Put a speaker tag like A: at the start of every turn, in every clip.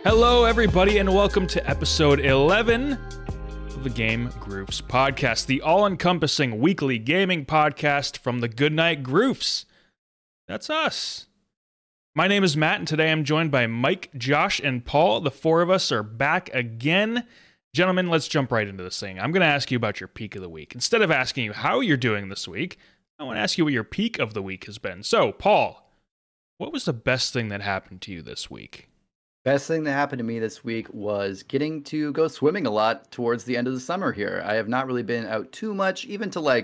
A: Hello, everybody, and welcome to episode 11 of the Game Groofs podcast, the all-encompassing weekly gaming podcast from the Goodnight Groofs. That's us. My name is Matt, and today I'm joined by Mike, Josh, and Paul. The four of us are back again. Gentlemen, let's jump right into this thing. I'm going to ask you about your peak of the week. Instead of asking you how you're doing this week, I want to ask you what your peak of the week has been. So, Paul, what was the best thing that happened to you this week?
B: Best thing that happened to me this week was getting to go swimming a lot towards the end of the summer here. I have not really been out too much, even to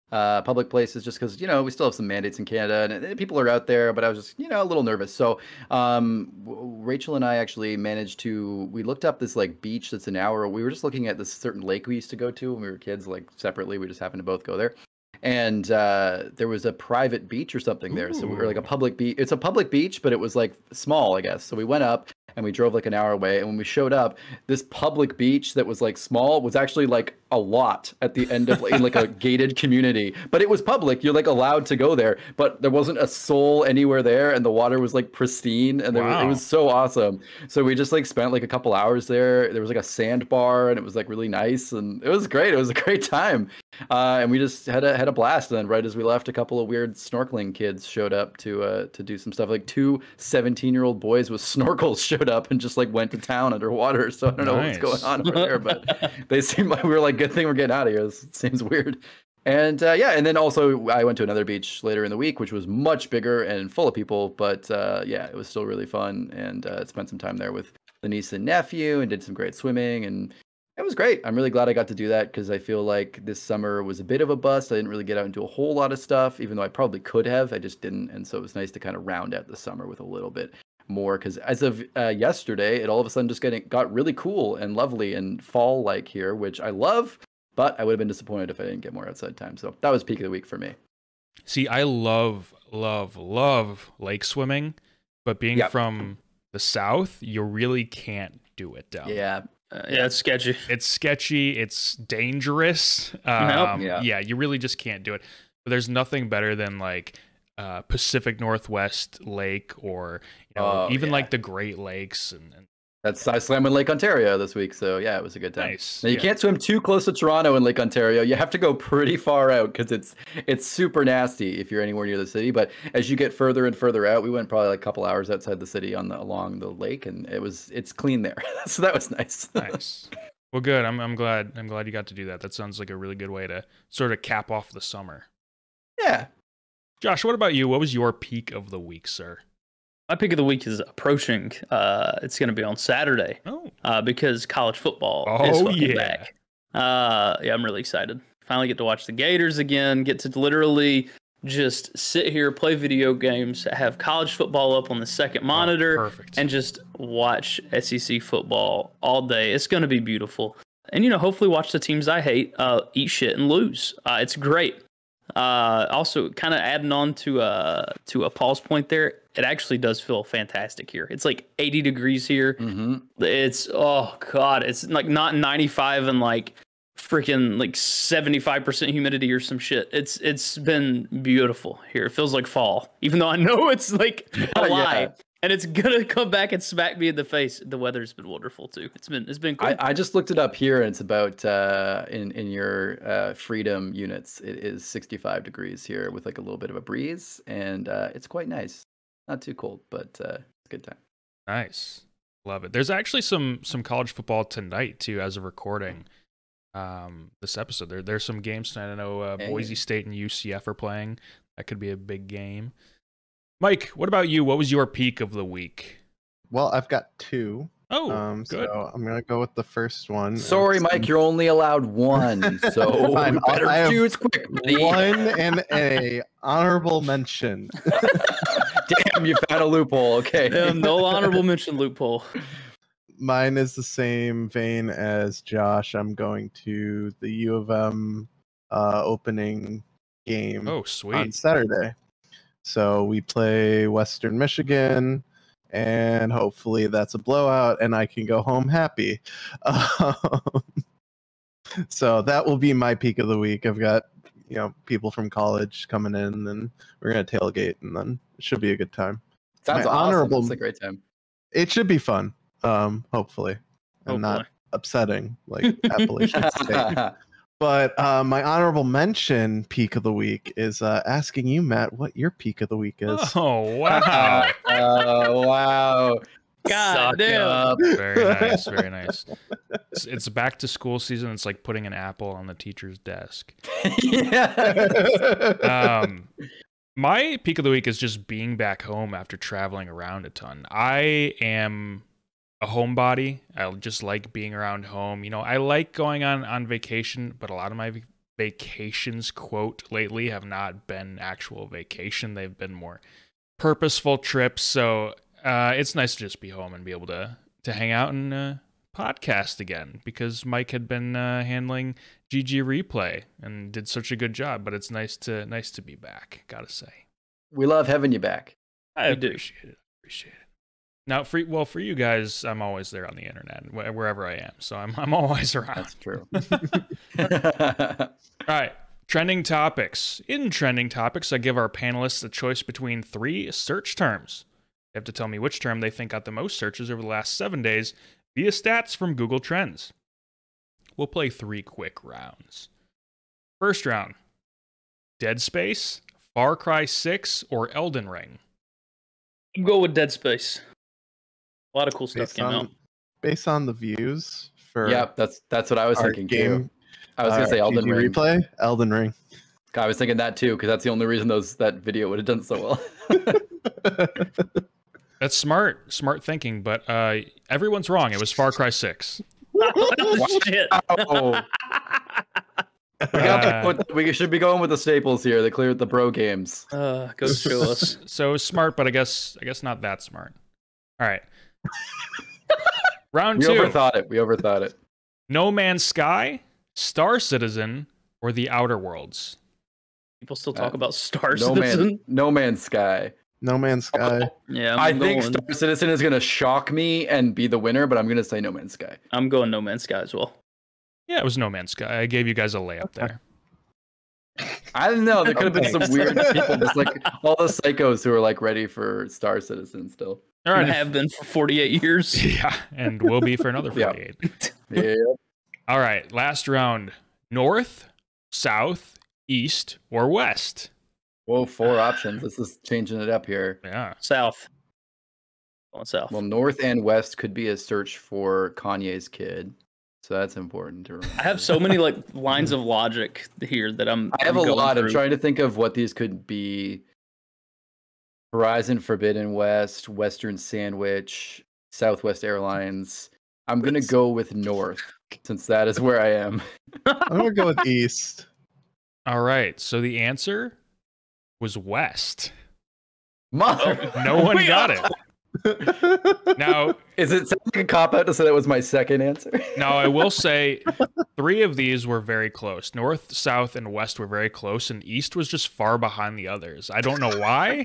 B: public places, just because, we still have some mandates in Canada and people are out there, but I was just, a little nervous. So Rachel and I actually we looked up this beach that's an hour. We were just looking at this certain lake we used to go to when we were kids, separately. We just happened to both go there. And there was a private beach or something there. So we were a public beach. It's a public beach, but it was small, I guess. So we went up and we drove an hour away. And when we showed up, this public beach that was small was actually a lot at the end of in a gated community. But it was public. You're allowed to go there, but there wasn't a soul anywhere there. And the water was pristine. And it was so awesome. So we just spent a couple hours there. There was a sandbar and it was really nice. And it was great. It was a great time. And we just had a blast. And then right as we left, a couple of weird snorkeling kids showed up to do some stuff. Two 17-year-old boys with snorkels showed up and just went to town underwater. So I don't know what's going on over there, but they seemed we were good thing we're getting out of here. This seems weird. And and then also I went to another beach later in the week, which was much bigger and full of people, but it was still really fun. And spent some time there with the niece and nephew and did some great swimming, and it was great. I'm really glad I got to do that because I feel like this summer was a bit of a bust. I didn't really get out and do a whole lot of stuff, even though I probably could have. I just didn't. And so it was nice to kind of round out the summer with a little bit more, because as of yesterday, it all of a sudden just got really cool and lovely and fall-like here, which I love, but I would have been disappointed if I didn't get more outside time. So that was peak of the week for me.
A: See, I love lake swimming, but being from the South, you really can't do it down.
B: Yeah.
C: It's sketchy.
A: It's sketchy. It's dangerous. You really just can't do it. But there's nothing better than Pacific Northwest Lake, or even the Great Lakes, and
B: I swam in Lake Ontario this week, so yeah, it was a good time.
A: Nice.
B: Now you can't swim too close to Toronto in Lake Ontario. You have to go pretty far out because it's super nasty if you're anywhere near the city. But as you get further and further out, we went probably a couple hours outside the city along the lake, and it's clean there. So that was nice.
A: Nice. Well, good. I'm glad you got to do that. That sounds like a really good way to sort of cap off the summer.
B: Yeah.
A: Josh, what about you? What was your peak of the week, sir?
C: My pick of the week is approaching. It's going to be on Saturday because college football is fucking back. I'm really excited. Finally get to watch the Gators again, get to literally just sit here, play video games, have college football up on the second monitor, and just watch SEC football all day. It's going to be beautiful. And, hopefully watch the teams I hate eat shit and lose. It's great. Also, kind of adding on to a Paul's point there, it actually does feel fantastic here. It's 80 degrees here. Mm-hmm. It's it's not 95 and freaking 75% humidity or some shit. It's been beautiful here. It feels like fall, even though I know it's a lie. And it's gonna come back and smack me in the face. The weather's been wonderful too. It's been cool.
B: I just looked it up here, and it's about in your freedom units. It is 65 degrees here with a little bit of a breeze, and it's quite nice. Not too cold, but it's a good time.
A: Nice, love it. There's actually some college football tonight too, as of recording this episode. There's some games tonight. I know Boise State and UCF are playing. That could be a big game. Mike, what about you? What was your peak of the week?
D: Well, I've got two.
A: Oh, good.
D: So I'm going to go with the first one.
B: Sorry, Mike, you're only allowed one. So
D: Fine,
B: you better choose quickly.
D: One and a honorable mention.
B: Damn, you found a loophole. Okay.
C: No honorable mention loophole.
D: Mine is the same vein as Josh. I'm going to the U of M opening game on Saturday. So we play Western Michigan, and hopefully that's a blowout, and I can go home happy. So that will be my peak of the week. I've got people from college coming in, and we're gonna tailgate, and then it should be a good time.
B: Sounds awesome. It's a great time.
D: It should be fun. hopefully, and not upsetting like Appalachian State. But my honorable mention peak of the week is asking you, Matt, what your peak of the week is.
A: Oh, wow.
B: Oh, wow.
C: God damn.
A: Very nice, very nice. It's back to school season. It's like putting an apple on the teacher's desk. My peak of the week is just being back home after traveling around a ton. I am a homebody. I just like being around home. You know, I like going on vacation, but a lot of my vacations, quote, lately have not been actual vacation. They've been more purposeful trips. So it's nice to just be home and be able to hang out and podcast again, because Mike had been handling GG Replay and did such a good job. But it's nice to be back, gotta say.
B: We love having you back.
A: I appreciate it. Now, for you guys, I'm always there on the internet, wherever I am. So I'm always around.
B: That's true.
A: All right. Trending topics. In trending topics, I give our panelists a choice between 3 search terms. They have to tell me which term they think got the most searches over the last 7 days via stats from Google Trends. We'll play 3 quick rounds. First round, Dead Space, Far Cry 6, or Elden Ring?
C: I'll go with Dead Space. A lot of cool stuff came out.
D: Based on the views for...
B: Yeah, that's what I was thinking too. I was going to say Elden Ring.
D: Replay? Elden Ring.
B: I was thinking that too, because that's the only reason that video would have done so well.
A: That's smart thinking, but everyone's wrong. It was Far Cry 6.
B: Oh. We should be going with the staples here. They cleared the bro games.
C: Go show us.
A: So smart, but I guess not that smart. All right. Round 2.
B: We overthought it.
A: No Man's Sky, Star Citizen, or The Outer Worlds?
C: People still talk about Star Citizen.
B: No Man's Sky.
D: No Man's Sky.
C: Yeah,
B: I think Star Citizen is going to shock me and be the winner, but I'm going to say No Man's Sky.
C: I'm going No Man's Sky as well.
A: Yeah, it was No Man's Sky. I gave you guys a layup there.
B: I don't know. There could have been some weird people, just like all the psychos who are like ready for Star Citizen still.
A: All right,
C: have been for 48 years.
A: Yeah, and will be for another 48.
B: Yeah.
A: All right, last round. North, South, East, or West?
B: Whoa, 4 options. This is changing it up here.
A: Yeah.
C: South. Going south.
B: Well, North and West could be a search for Kanye's kid. So that's important to remember.
C: I have so many lines of logic here that I have
B: a lot. I'm trying to think of what these could be. Horizon Forbidden West, Western Sandwich, Southwest Airlines. I'm going to go with North, since that is where I am.
D: I'm going to go with East.
A: All right. So the answer was West.
B: Mother.
A: No one got it. Now,
B: is it like a cop-out to say that was my second answer?
A: Now, I will say 3 of these were very close. North, South, and West were very close, and East was just far behind the others. I don't know why.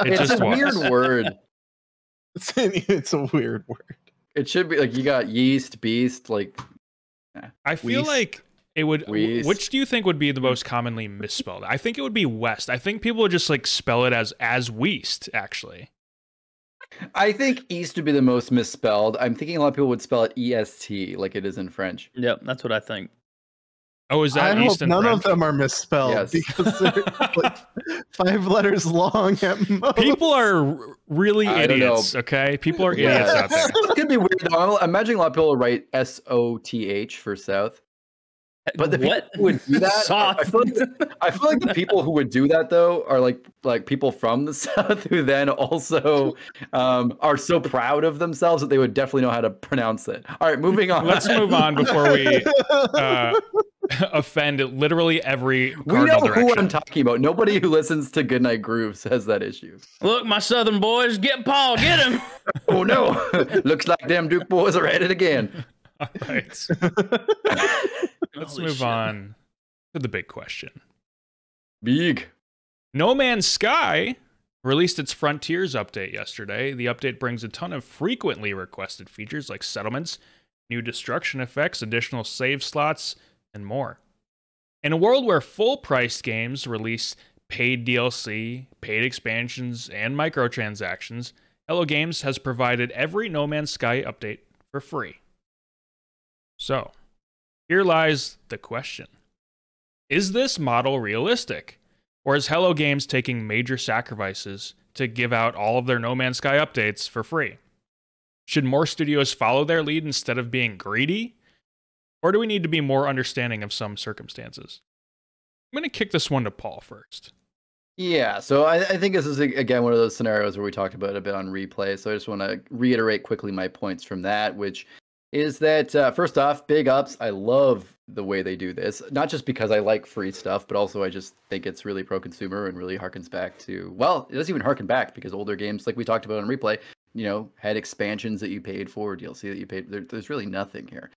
B: It's a weird word.
D: It's a weird word.
B: It should be like you got yeast, beast, like...
A: I feel like it would... Which do you think would be the most commonly misspelled? I think it would be West. I think people would just spell it as Weast, actually.
B: I think East would be the most misspelled. I'm thinking a lot of people would spell it EST, like it is in French.
C: Yep, that's what I think.
A: Oh, is that East and
D: none
A: French?
D: Of them are misspelled because they're 5 letters long at most.
A: People are really idiots, okay? People are idiots out there.
B: It could be weird, though. I'm imagining a lot of people write SOTH for South. But the people who would do that, I feel like the people who would do that though are like people from the South who then also are so proud of themselves that they would definitely know how to pronounce it. All right, moving on.
A: Let's move on before we offend literally every cardinal direction.
B: Who I'm talking about. Nobody who listens to Goodnight Groofs has that issue.
C: Look, my Southern boys, get Paul, get him.
B: Oh no! Looks like them Duke boys are at it again.
A: All right. Let's move on to the big question.
B: Big.
A: No Man's Sky released its Frontiers update yesterday. The update brings a ton of frequently requested features like settlements, new destruction effects, additional save slots, and more. In a world where full-priced games release paid DLC, paid expansions, and microtransactions, Hello Games has provided every No Man's Sky update for free. So, here lies the question. Is this model realistic? Or is Hello Games taking major sacrifices to give out all of their No Man's Sky updates for free? Should more studios follow their lead instead of being greedy? Or do we need to be more understanding of some circumstances? I'm going to kick this one to Paul first.
B: Yeah, so I think this is, again, one of those scenarios where we talked about a bit on replay. So I just want to reiterate quickly my points from that, which is that, first off, big ups. I love the way they do this, not just because I like free stuff, but also I just think it's really pro-consumer and really harkens back to, well, it doesn't even harken back because older games, like we talked about on replay, had expansions that you paid for, DLC that you paid. There's really nothing here.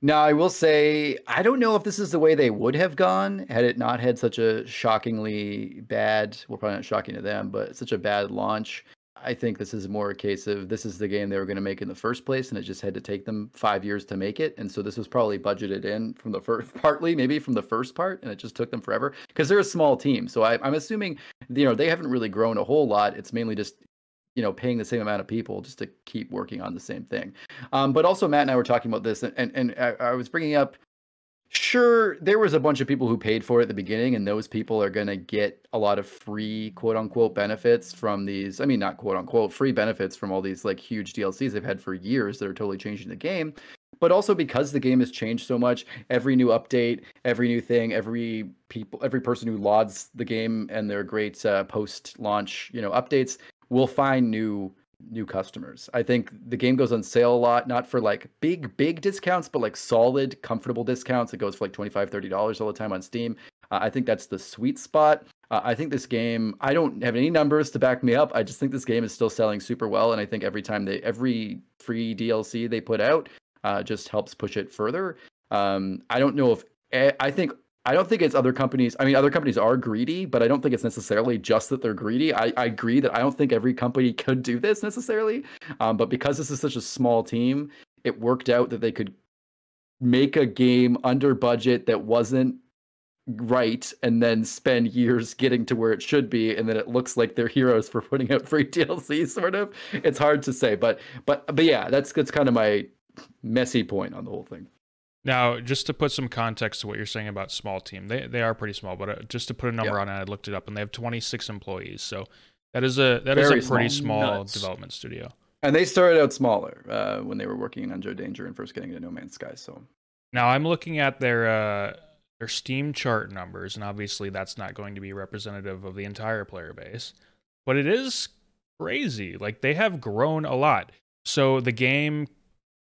B: Now, I will say, I don't know if this is the way they would have gone had it not had such a shockingly bad, well, probably not shocking to them, but such a bad launch. I think this is more a case of this is the game they were going to make in the first place, and it just had to take them 5 years to make it. And so this was probably budgeted in from the first, partly maybe from the first part, and it just took them forever because they're a small team. So I'm assuming, they haven't really grown a whole lot. It's mainly just paying the same amount of people just to keep working on the same thing. But also Matt and I were talking about this, and I was bringing up, sure, there was a bunch of people who paid for it at the beginning, and those people are going to get a lot of free quote unquote benefits from these. I mean, not quote unquote free benefits from all these like huge DLCs they've had for years that are totally changing the game. But also because the game has changed so much, every new update, every new thing, every person who lauds the game and their great post-launch, updates will find new customers. I think the game goes on sale a lot, not for like big discounts, but like solid, comfortable discounts. It goes for like $25, $30 all the time on Steam. I think that's the sweet spot. I think this game, I don't have any numbers to back me up. I just think this game is still selling super well. And I think every free DLC they put out just helps push it further. I don't know if, I don't think it's other companies. I mean, other companies are greedy, but I don't think it's necessarily just that they're greedy. I agree that I don't think every company could do this necessarily. But because this is such a small team, it worked out that they could make a game under budget that wasn't right and then spend years getting to where it should be. And then it looks like they're heroes for putting out free DLC, sort of. It's hard to say. But yeah, that's kind of my messy point on the whole thing.
A: Now, just to put some context to what you're saying about small team, they are pretty small, but just to put a number on it, I looked it up, and they have 26 employees. So that is a pretty small development studio.
B: And they started out smaller when they were working on Joe Danger and first getting into No Man's Sky. So
A: now I'm looking at their Steam chart numbers, and obviously that's not going to be representative of the entire player base, but it is crazy. Like, they have grown a lot. So the game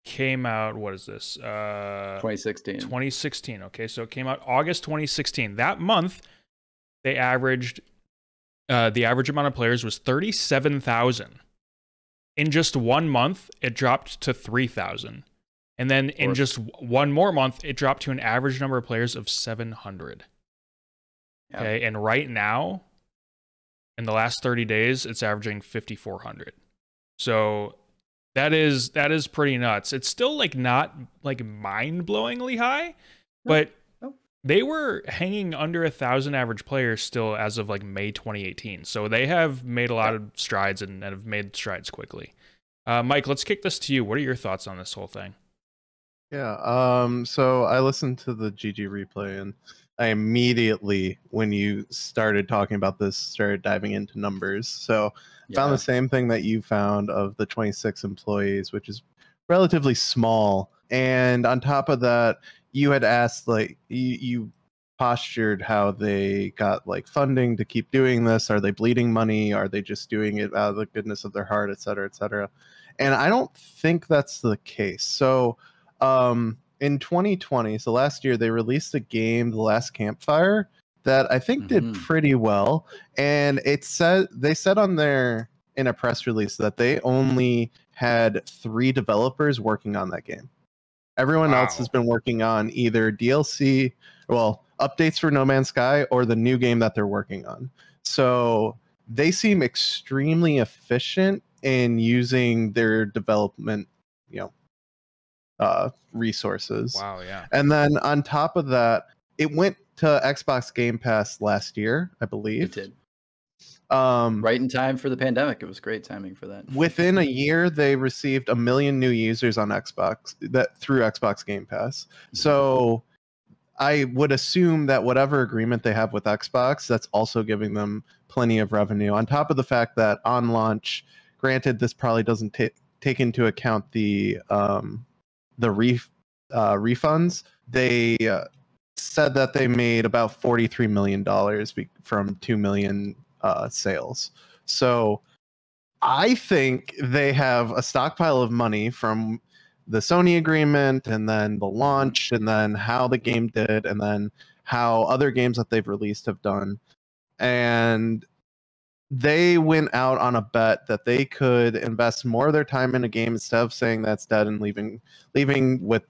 A: came out, what is this?
B: 2016.
A: Okay, so it came out August 2016. That month, they averaged, the average amount of players was 37,000. In just 1 month, it dropped to 3,000. And then in just one more month, it dropped to an average number of players of 700. Yeah. Okay, and right now, in the last 30 days, it's averaging 5,400. So that is pretty nuts. It's still like not like mind-blowingly high, but they were hanging under 1,000 average players still as of like May 2018. So they have made a lot of strides and have made strides quickly. Mike, let's kick this to you. What are your thoughts on this whole thing?
D: Yeah. So I listened to the GG replay, and I immediately, when you started talking about this, started diving into numbers. So found the same thing that you found of the 26 employees, which is relatively small. And on top of that, you had asked, like, you postured how they got like funding to keep doing this. Are they bleeding money? Are they just doing it out of the goodness of their heart, et cetera, et cetera? And I don't think that's the case. So in 2020, so last year, they released a game, The Last Campfire, that I think did pretty well. And they said on in a press release that they only had 3 developers working on that game. Everyone else has been working on either DLC, updates for No Man's Sky, or the new game that they're working on. So they seem extremely efficient in using their development, resources.
A: Wow, yeah.
D: And then on top of that, it went to Xbox Game Pass last year, I believe.
B: It did. Right in time for the pandemic. It was great timing for that.
D: Within a year, they received 1 million new users on Xbox through Xbox Game Pass. So I would assume that whatever agreement they have with Xbox, that's also giving them plenty of revenue. On top of the fact that on launch, granted, this probably doesn't take into account the refunds. They said that they made about $43 million from 2 million sales. So I think they have a stockpile of money from the Sony agreement, and then the launch, and then how the game did, and then how other games that they've released have done. And they went out on a bet that they could invest more of their time in a game instead of saying that's dead and leaving with,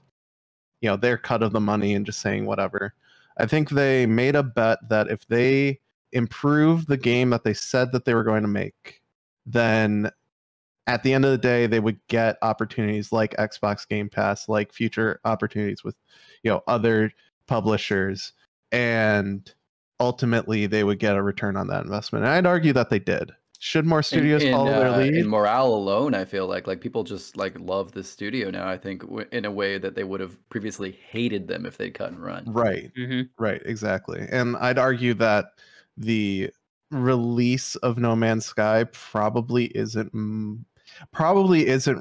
D: you know, their cut of the money and just saying whatever. I think they made a bet that if they improve the game that they said that they were going to make, then at the end of the day, they would get opportunities like Xbox Game Pass, like future opportunities with, you know, other publishers, and ultimately they would get a return on that investment. And I'd argue that they did. Should more studios follow their lead?
B: In morale alone, I feel like people just like love this studio now. I think in a way that they would have previously hated them if they'd cut and run.
D: Right, right, exactly. And I'd argue that the release of No Man's Sky probably isn't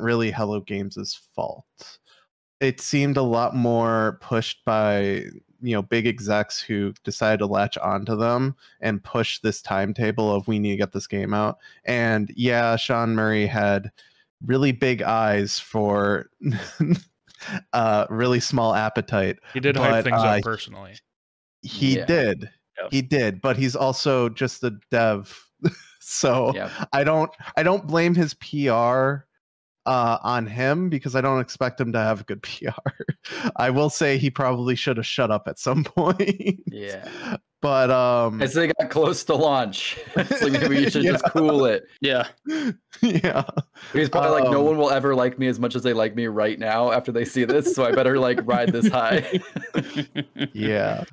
D: really Hello Games' fault. It seemed a lot more pushed by, you know, big execs who decided to latch onto them and push this timetable of we need to get this game out. And yeah, Sean Murray had really big eyes for really small appetite.
A: He did hype things up personally.
D: He did. Yep. He did, but he's also just a dev. So I don't blame his PR on him, because I don't expect him to have good PR. I will say he probably should have shut up at some point.
B: Yeah.
D: But
B: as they got close to launch, it's like maybe you should just cool it.
C: Yeah.
D: Yeah.
B: He's probably like, no one will ever like me as much as they like me right now after they see this, so I better like ride this high.
D: Yeah.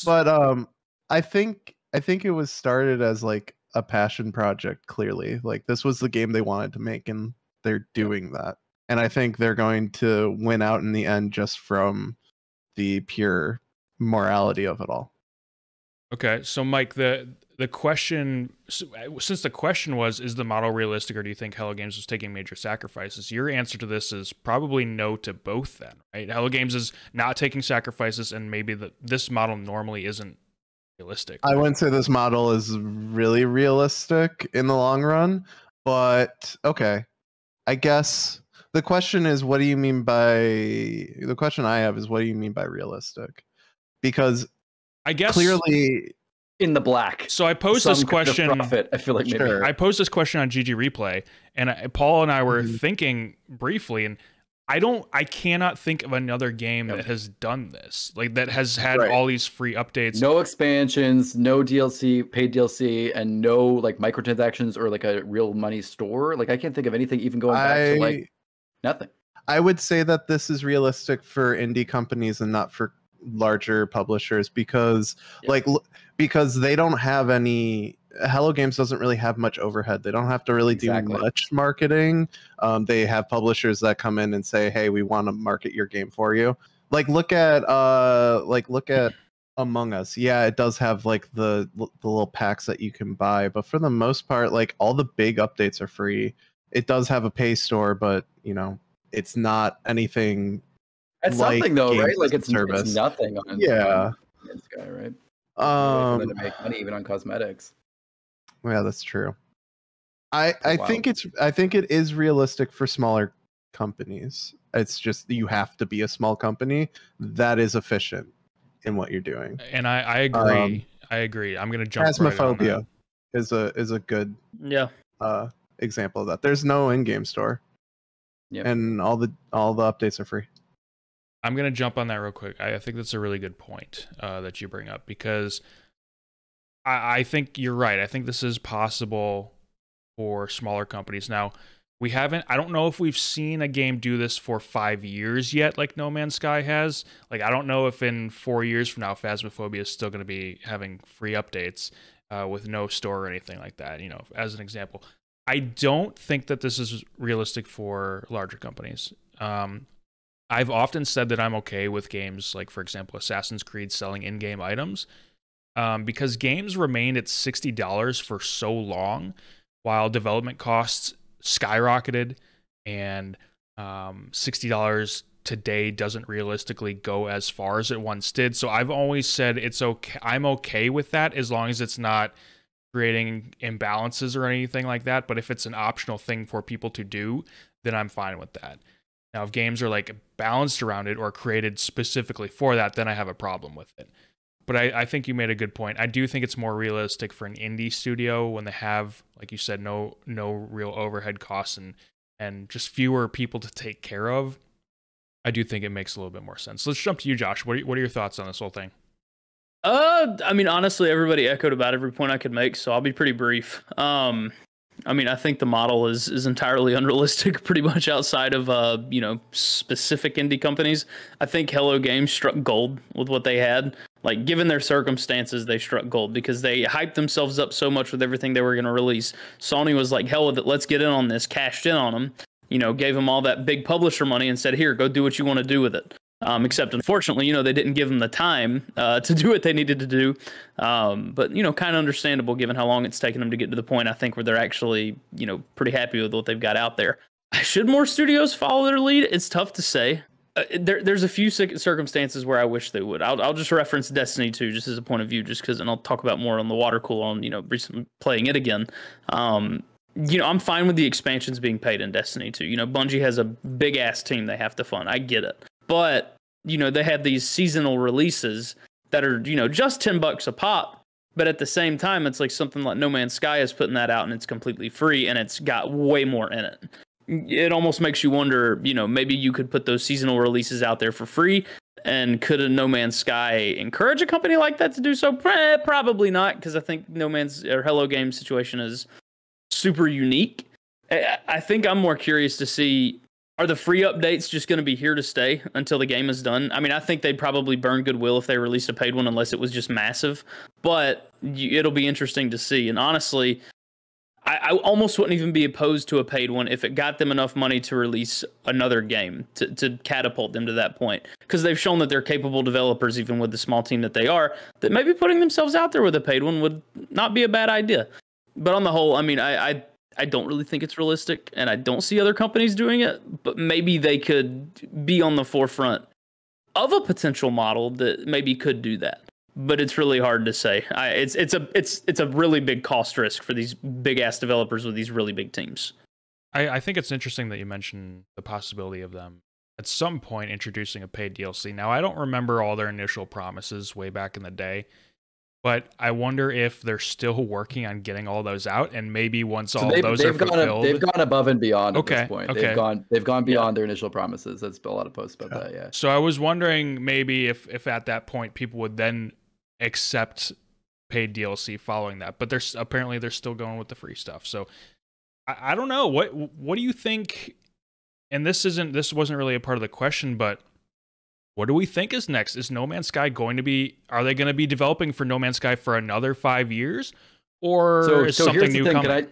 D: But I think it was started as like a passion project. Clearly, like this was the game they wanted to make, and they're doing that. And I think they're going to win out in the end just from the pure morality of it all.
A: Okay, so Mike, the question, since the question was, is the model realistic, or do you think Hello Games was taking major sacrifices? Your answer to this is probably no to both then, right? Hello Games is not taking sacrifices, and maybe this model normally isn't realistic.
D: I wouldn't say this model is really realistic in the long run, but okay. I guess the question is, what do you mean by... The question I have is, what do you mean by realistic? Because
A: I guess
B: clearly in the black.
A: So I posed this question.
B: I feel like maybe
A: I posed this question on GG Replay, and Paul and I were thinking briefly, and I cannot think of another game that has done this, like that has had all these free updates,
B: no expansions, no DLC, paid DLC, and no like microtransactions or like a real money store. Like I can't think of anything even going back to like nothing.
D: I would say that this is realistic for indie companies and not for larger publishers, because because they don't have any... Hello Games doesn't really have much overhead. They don't have to really do much marketing. They have publishers that come in and say, hey, we want to market your game for you. Like look at Among Us. Yeah, it does have like the little packs that you can buy, but for the most part, like all the big updates are free. It does have a pay store, but you know, it's not anything.
B: That's like something though, right? Like it's nothing on this guy, right? To make money even on cosmetics.
D: Yeah, that's true. I think it is realistic for smaller companies. It's just you have to be a small company that is efficient in what you're doing.
A: And I agree. I agree. I'm gonna jump.
D: Phasmophobia is a good example of that. There's no in-game store. Yep. And all the updates are free.
A: I'm going to jump on that real quick. I think that's a really good point that you bring up, because I think you're right. I think this is possible for smaller companies. Now, I don't know if we've seen a game do this for 5 years yet, like No Man's Sky has. Like, I don't know if in 4 years from now, Phasmophobia is still going to be having free updates. with no store or anything like that, you know, as an example. I don't think that this is realistic for larger companies. I've often said that I'm okay with games like, for example, Assassin's Creed selling in-game items, because games remained at $60 for so long while development costs skyrocketed, and $60 today doesn't realistically go as far as it once did. So I've always said it's okay. I'm okay with that as long as it's not creating imbalances or anything like that. But if it's an optional thing for people to do, then I'm fine with that. Now, if games are like balanced around it or created specifically for that, then I have a problem with it. But I think you made a good point. I do think it's more realistic for an indie studio when they have, like you said, no real overhead costs and just fewer people to take care of. I do think it makes a little bit more sense. Let's jump to you, Josh. What are your thoughts on this whole thing?
C: I mean, honestly, everybody echoed about every point I could make, so I'll be pretty brief. I mean, I think the model is entirely unrealistic, pretty much outside of specific indie companies. I think Hello Games struck gold with what they had. Like, given their circumstances, they struck gold because they hyped themselves up so much with everything they were going to release. Sony was like, hell with it, let's get in on this, cashed in on them, gave them all that big publisher money and said, here, go do what you want to do with it. Except, unfortunately, they didn't give them the time to do what they needed to do. But, kind of understandable given how long it's taken them to get to the point, I think, where they're actually, pretty happy with what they've got out there. Should more studios follow their lead? It's tough to say. There's a few circumstances where I wish they would. I'll just reference Destiny 2 just as a point of view, just because, and I'll talk about more on the Watercooler on, recently playing it again. I'm fine with the expansions being paid in Destiny 2. Bungie has a big ass team they have to fund. I get it. But, they have these seasonal releases that are, just $10 a pop. But at the same time, it's like something like No Man's Sky is putting that out and it's completely free and it's got way more in it. It almost makes you wonder, maybe you could put those seasonal releases out there for free. And could a No Man's Sky encourage a company like that to do so? Probably not, because I think No Man's or Hello Games situation is super unique. I think I'm more curious to see, are the free updates just going to be here to stay until the game is done? I mean, I think they'd probably burn goodwill if they released a paid one, unless it was just massive. But it'll be interesting to see. And honestly, I almost wouldn't even be opposed to a paid one if it got them enough money to release another game to catapult them to that point. Because they've shown that they're capable developers, even with the small team that they are, that maybe putting themselves out there with a paid one would not be a bad idea. But on the whole, I mean, I don't really think it's realistic, and I don't see other companies doing it, but maybe they could be on the forefront of a potential model that maybe could do that. But it's really hard to say. It's a really big cost risk for these big ass developers with these really big teams.
A: I think it's interesting that you mentioned the possibility of them at some point introducing a paid DLC. Now, I don't remember all their initial promises way back in the day, but I wonder if they're still working on getting all those out, and maybe once all those are fulfilled,
B: they've gone above and beyond at this point. Okay. They've gone beyond their initial promises. There's been a lot of posts about that. Yeah.
A: So I was wondering maybe if at that point people would then accept paid DLC following that, but they're still going with the free stuff. So I don't know. What do you think? And this wasn't really a part of the question, but what do we think is next? Is No Man's Sky are they going to be developing for No Man's Sky for another 5 years? Or is something new coming?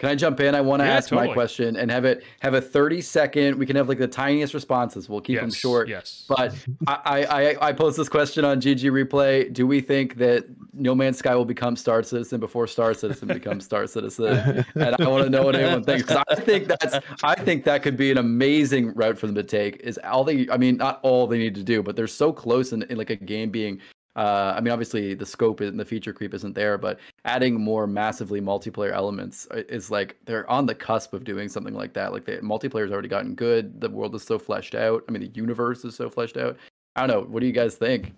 B: Can I jump in? I want to ask my question and have a 30-second. We can have like the tiniest responses. We'll keep them short.
A: Yes.
B: But I posed this question on GG Replay. Do we think that No Man's Sky will become Star Citizen before Star Citizen becomes Star Citizen? And I want to know what everyone thinks, because I think that could be an amazing route for them to take. Not all they need to do, but they're so close in like a game being. Obviously the scope and the feature creep isn't there, but adding more massively multiplayer elements is like they're on the cusp of doing something like that. Like the multiplayer's already gotten good. The world is so fleshed out. I mean, the universe is so fleshed out. I don't know. What do you guys think?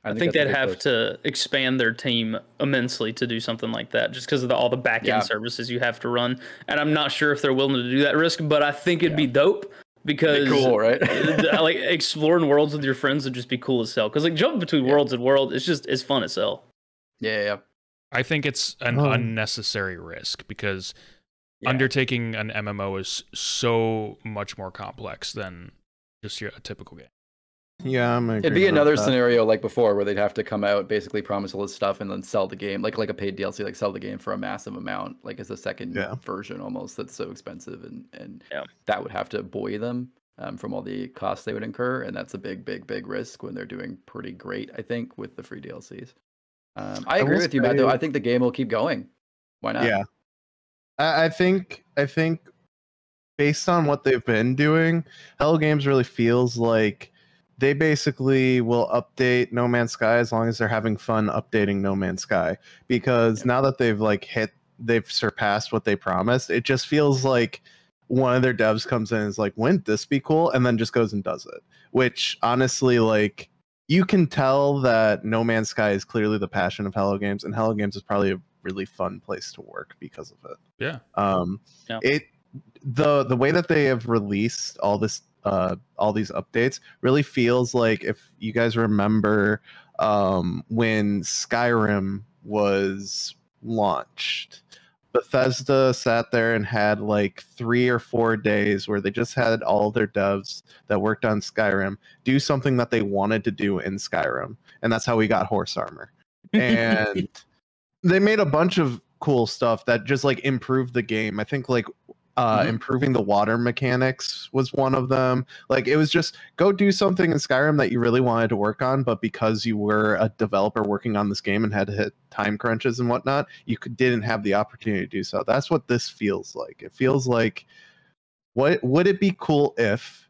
C: I think they'd have to expand their team immensely to do something like that, just because of all the back-end services you have to run. And I'm not sure if they're willing to do that risk, but I think it'd be dope. Because
B: cool, right?
C: Like exploring worlds with your friends would just be cool as hell. Because like jumping between worlds and worlds, it's fun as hell.
B: Yeah.
A: I think it's an unnecessary risk, because undertaking an MMO is so much more complex than just a typical game.
D: Yeah,
B: it'd be another scenario like before where they'd have to come out, basically promise all this stuff, and then sell the game like a paid DLC, like sell the game for a massive amount, like as a second version almost. That's so expensive, and that would have to buoy them from all the costs they would incur, and that's a big risk when they're doing pretty great, I think, with the free DLCs. I agree with you, Matt. Though I think the game will keep going. Why not?
D: Yeah, I think based on what they've been doing, Hello Games really feels like they basically will update No Man's Sky as long as they're having fun updating No Man's Sky. Because now that they've surpassed what they promised, it just feels like one of their devs comes in and is like, wouldn't this be cool? And then just goes and does it. Which honestly, like, you can tell that No Man's Sky is clearly the passion of Hello Games, and Hello Games is probably a really fun place to work because of it.
A: Yeah.
D: The way that they have released all these updates really feels like, if you guys remember when Skyrim was launched, Bethesda sat there and had like 3 or 4 days where they just had all of their devs that worked on Skyrim do something that they wanted to do in Skyrim, and that's how we got horse armor. And they made a bunch of cool stuff that just like improved the game. I think like improving the water mechanics was one of them. Like, it was just go do something in Skyrim that you really wanted to work on, but because you were a developer working on this game and had to hit time crunches and whatnot, you didn't have the opportunity to do so. That's what this feels like. It feels like, what would it be cool if,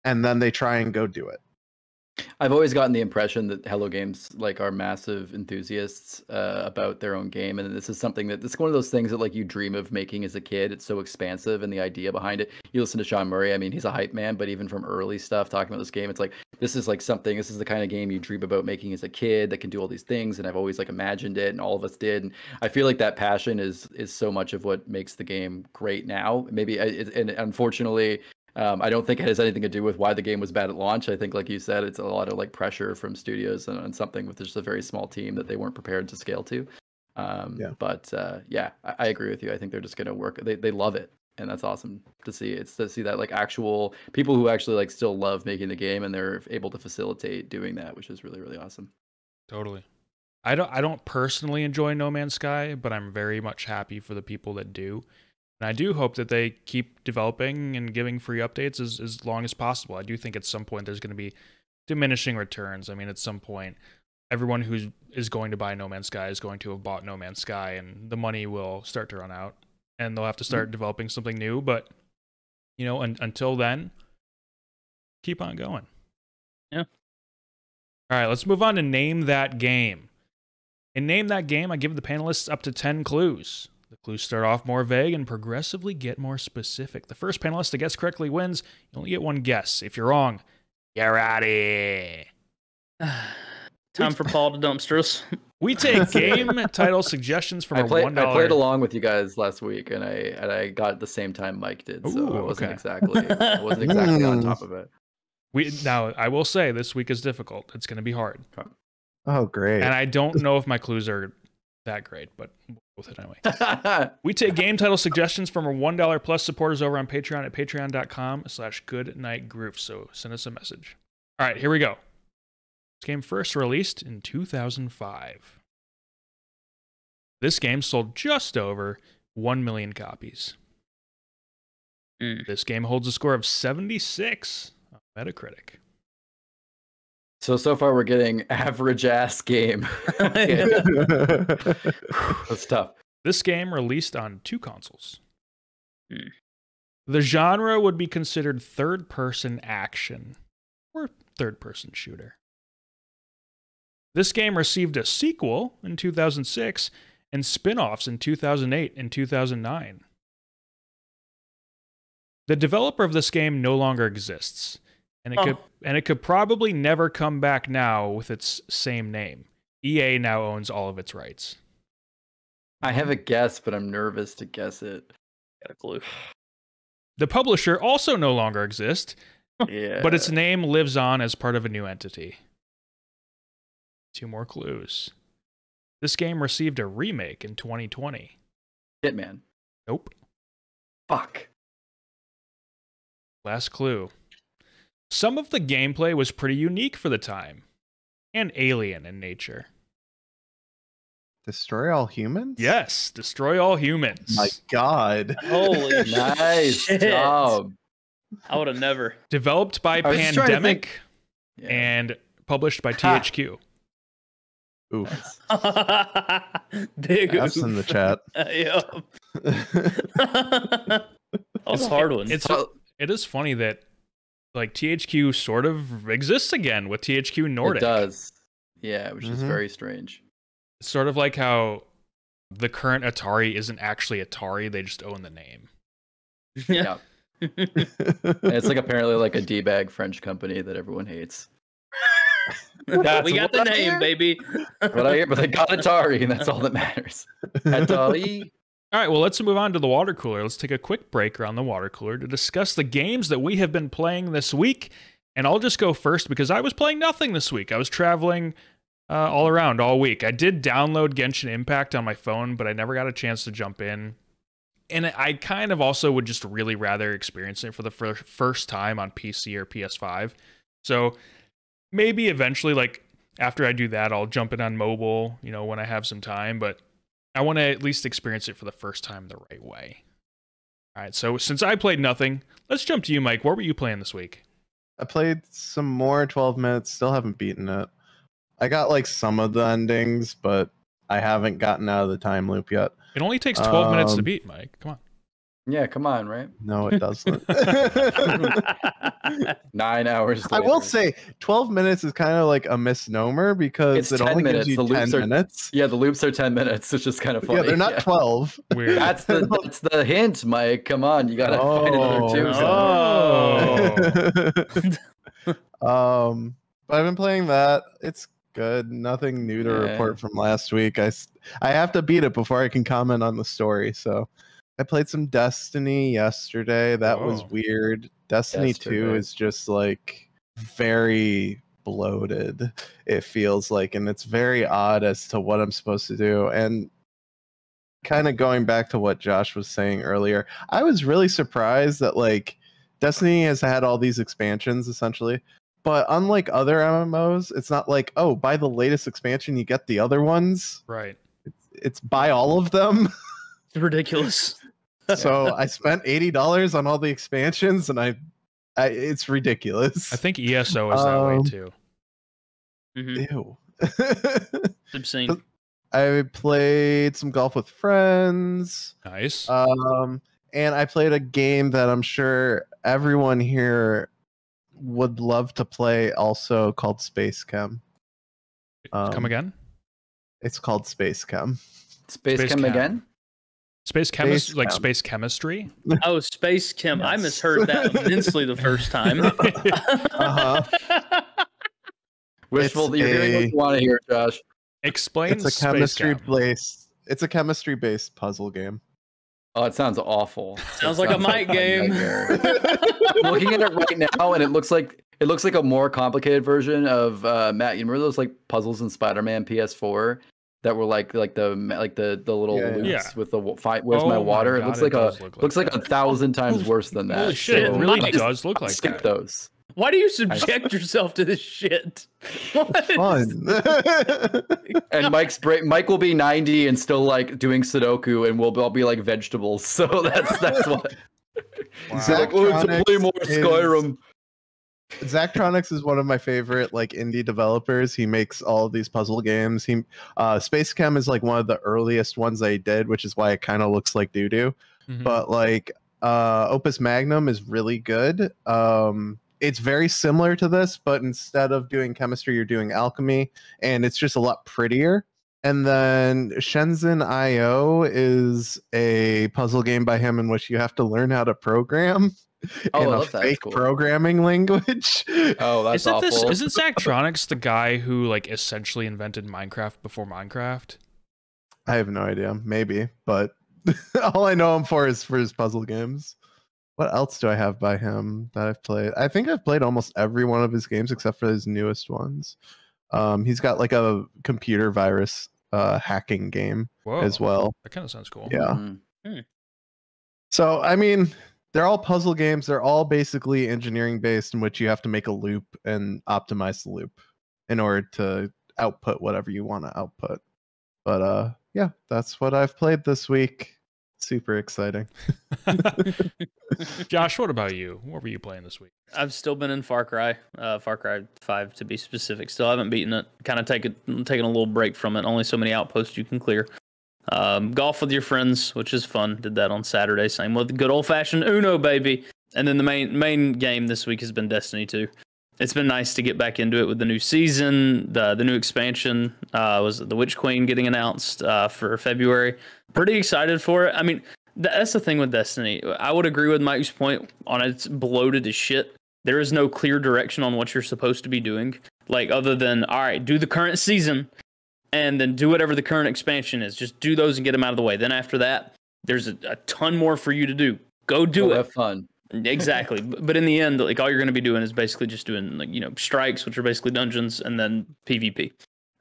D: and then they try and go do it.
B: I've always gotten the impression that Hello Games like are massive enthusiasts about their own game, and this is something that it's one of those things that like you dream of making as a kid. It's so expansive, and the idea behind it. You listen to Sean Murray. I mean, he's a hype man, but even from early stuff talking about this game, it's like this is the kind of game you dream about making as a kid that can do all these things. And I've always like imagined it, and all of us did. And I feel like that passion is so much of what makes the game great now. Maybe, and unfortunately, I don't think it has anything to do with why the game was bad at launch. I think, like you said, it's a lot of like pressure from studios and something with just a very small team that they weren't prepared to scale to. But I agree with you. I think they're just going to work. They love it, and that's awesome to see. It's to see that like actual people who actually like still love making the game, and they're able to facilitate doing that, which is really, really awesome.
A: Totally. I don't personally enjoy No Man's Sky, but I'm very much happy for the people that do. And I do hope that they keep developing and giving free updates as long as possible. I do think at some point there's going to be diminishing returns. I mean, at some point, everyone who is going to buy No Man's Sky is going to have bought No Man's Sky, and the money will start to run out, and they'll have to start developing something new. But, you know, until then, keep on going.
C: Yeah.
A: All right, let's move on to Name That Game. In Name That Game, I give the panelists up to 10 clues. The clues start off more vague and progressively get more specific. The first panelist to guess correctly wins. You only get one guess. If you're wrong, you're out of here.
C: Time for Paul to dumpster us.
A: We take game title suggestions from $1.
B: I played along with you guys last week, and I got it the same time Mike did, so I wasn't exactly on top of it.
A: Now, I will say this week is difficult. It's going to be hard.
D: Oh, great.
A: And I don't know if my clues are that great, but we'll go with it anyway. We take game title suggestions from our $1 plus supporters over on Patreon at patreon.com/goodnightgroofs. So send us a message. All right, here we go. This game first released in 2005. This game sold just over 1 million copies. This game holds a score of 76 on Metacritic.
B: So far we're getting average ass game. That's tough.
A: This game released on 2 consoles. The genre would be considered third-person action or third-person shooter. This game received a sequel in 2006 and spin-offs in 2008 and 2009. The developer of this game no longer exists. And it could probably never come back now with its same name. EA now owns all of its rights.
B: I have a guess, but I'm nervous to guess it.
C: Got a clue.
A: The publisher also no longer exists, but its name lives on as part of a new entity. 2 more clues. This game received a remake in 2020.
B: Hitman.
A: Nope.
B: Fuck.
A: Last clue. some of the gameplay was pretty unique for the time and alien in nature.
D: Destroy all humans?
A: Yes, destroy all humans.
D: My God.
C: Holy
B: nice
C: shit.
B: job.
C: I would have never.
A: Developed by Pandemic and published by THQ.
D: Oof.
C: Big
D: F's in the chat.
C: That's a hard one.
A: It is funny that like THQ sort of exists again with THQ Nordic.
B: It does. Yeah, which is very strange.
A: It's sort of like how the current Atari isn't actually Atari, they just own the name.
B: Yeah. It's like apparently like a D-bag French company that everyone hates.
C: We got the name, baby.
B: But I hear, but they got Atari, and that's all that matters. Atari.
A: All right, well, let's move on to the water cooler. Let's take a quick break around the water cooler to discuss the games that we have been playing this week. And I'll just go first because I was playing nothing this week. I was traveling all around all week. I did download Genshin Impact on my phone, but I never got a chance to jump in. And I kind of also would just really rather experience it for the first time on PC or PS5. So maybe eventually, like, after I do that, I'll jump in on mobile, you know, when I have some time. But I want to at least experience it for the first time the right way. All right, so since I played nothing, let's jump to you, Mike. What were you playing this week?
D: I played some more 12 minutes, still haven't beaten it. I got like some of the endings, but I haven't gotten out of the time loop yet.
A: It only takes 12 minutes to beat, Mike. Come on.
B: Yeah, come on, right?
D: No, it doesn't.
B: 9 hours later.
D: I will say 12 minutes is kind of like a misnomer because it only gives you 10 minutes.
B: Yeah, the loops are 10 minutes. It's just kind of funny.
D: Yeah, they're not 12.
A: Weird.
B: That's the hint, Mike. Come on, you gotta find another two.
D: But I've been playing that. It's good. Nothing new to report from last week. I have to beat it before I can comment on the story. So I played some Destiny yesterday. That was weird. Destiny 2 is just like very bloated, it feels like, and it's very odd as to what I'm supposed to do. And kind of going back to what Josh was saying earlier, I was really surprised that like Destiny has had all these expansions essentially, but unlike other MMOs, it's not like, oh, buy the latest expansion, you get the other ones.
A: Right.
D: It's buy all of them.
C: It's ridiculous.
D: So I spent $80 on all the expansions, and it's ridiculous.
A: I think ESO is that way too.
D: Ew.
C: Obscene.
D: I played some golf with friends.
A: Nice.
D: And I played a game that I'm sure everyone here would love to play, also called Space Chem.
A: Come again?
D: It's called Space Chem.
B: Space Chem again?
A: Space chemistry, like space chemistry?
C: Oh, Space Chem.
B: Yes.
C: I misheard that immensely the first time.
B: Wishful, you're hearing what you want to hear, Josh.
A: Explain.
D: It's a chemistry-based. It's a chemistry-based puzzle game.
B: Oh, it sounds awful.
C: Sounds like a Mike game.
B: I'm looking at it right now, and it looks like a more complicated version of Matt. You remember those like puzzles in Spider-Man PS4 that were like the little loops with the where's my water?
A: God,
B: it looks like 1,000 times worse than that.
A: Holy shit!
C: So
A: it really does look like
B: skip
A: that.
B: those.
C: Why do you subject yourself to this shit?
D: Fun.
B: And Mike will be 90 and still like doing Sudoku, and we'll all be like vegetables. So that's what.
A: Wow.
B: Play more Skyrim.
D: Zachtronics is one of my favorite like indie developers. He makes all of these puzzle games. Space Chem is like one of the earliest ones I did, which is why it kind of looks like doo-doo. But like Opus Magnum is really good. It's very similar to this, but instead of doing chemistry, you're doing alchemy, and it's just a lot prettier. And then Shenzhen IO is a puzzle game by him in which you have to learn how to program in a fake programming language.
B: Oh, that's awful.
A: Isn't Zachtronics the guy who like essentially invented Minecraft before Minecraft?
D: I have no idea. Maybe, but all I know him for is for his puzzle games. What else do I have by him that I've played? I think I've played almost every one of his games except for his newest ones. He's got like a computer virus hacking game as well.
A: That kind of sounds cool.
D: Yeah. So, I mean, they're all puzzle games. They're all basically engineering based, in which you have to make a loop and optimize the loop in order to output whatever you want to output. But yeah, that's what I've played this week. Super exciting.
A: Josh, what about you? What were you playing this week?
C: I've still been in Far Cry 5 to be specific. Still haven't beaten it. Kind of taking a little break from it. Only so many outposts you can clear. Golf with your friends, which is fun. Did that on Saturday. Same with the good old fashioned Uno, baby. And then the main game this week has been Destiny 2. It's been nice to get back into it with the new season, the new expansion. Was the Witch Queen getting announced for February? Pretty excited for it. I mean, that's the thing with Destiny. I would agree with Mike's point on it's bloated as shit. There is no clear direction on what you're supposed to be doing. Like, other than, all right, do the current season and then do whatever the current expansion is. Just do those and get them out of the way. Then after that, there's a ton more for you to do. Go do it.
B: Have fun.
C: Exactly. But in the end, like, all you're going to be doing is basically just doing, like, strikes, which are basically dungeons, and then PvP.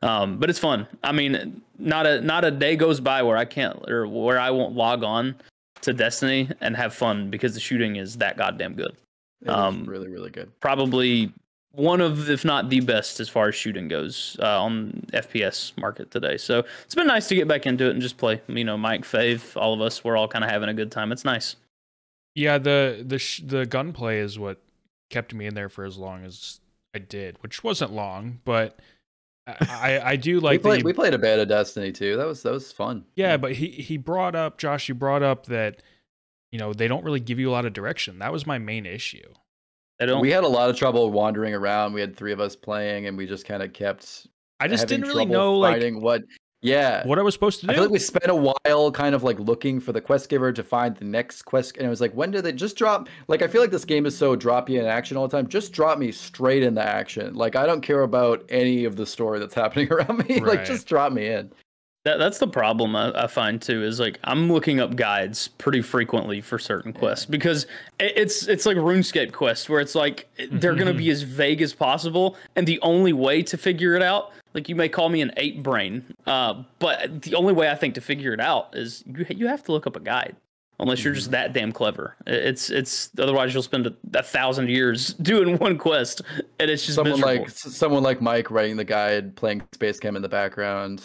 C: But it's fun. I mean, not a day goes by where I can't, or where I won't log on to Destiny and have fun, because the shooting is that goddamn good.
B: It is really, really good.
C: Probably one of, if not the best as far as shooting goes on FPS market today. So it's been nice to get back into it and just play. Mike, Fave, all of us, we're all kind of having a good time. It's nice.
A: Yeah, the gunplay is what kept me in there for as long as I did, which wasn't long, but I do like
B: we played a bit of Destiny too. That was fun.
A: Yeah, but he brought up, Josh, you brought up that they don't really give you a lot of direction. That was my main issue.
B: We had a lot of trouble wandering around. We had 3 of us playing, and we just kind of kept.
A: I just didn't really know what I was supposed to do.
B: I feel like we spent a while kind of like looking for the quest giver to find the next quest, and it was like, when do they just drop? Like, I feel like this game is so drop you in action all the time. Just drop me straight into action. Like, I don't care about any of the story that's happening around me.
A: Right.
B: Like, just drop me in.
C: That's the problem I find too, is like, I'm looking up guides pretty frequently for certain quests, because it's like RuneScape quests where it's like they're going to be as vague as possible, and the only way to figure it out, like, you may call me an ape brain, but the only way I think to figure it out is you have to look up a guide, unless you're just that damn clever. It's otherwise you'll spend 1,000 years doing one quest, and it's just
B: someone like Mike writing the guide, playing Space Cam in the background.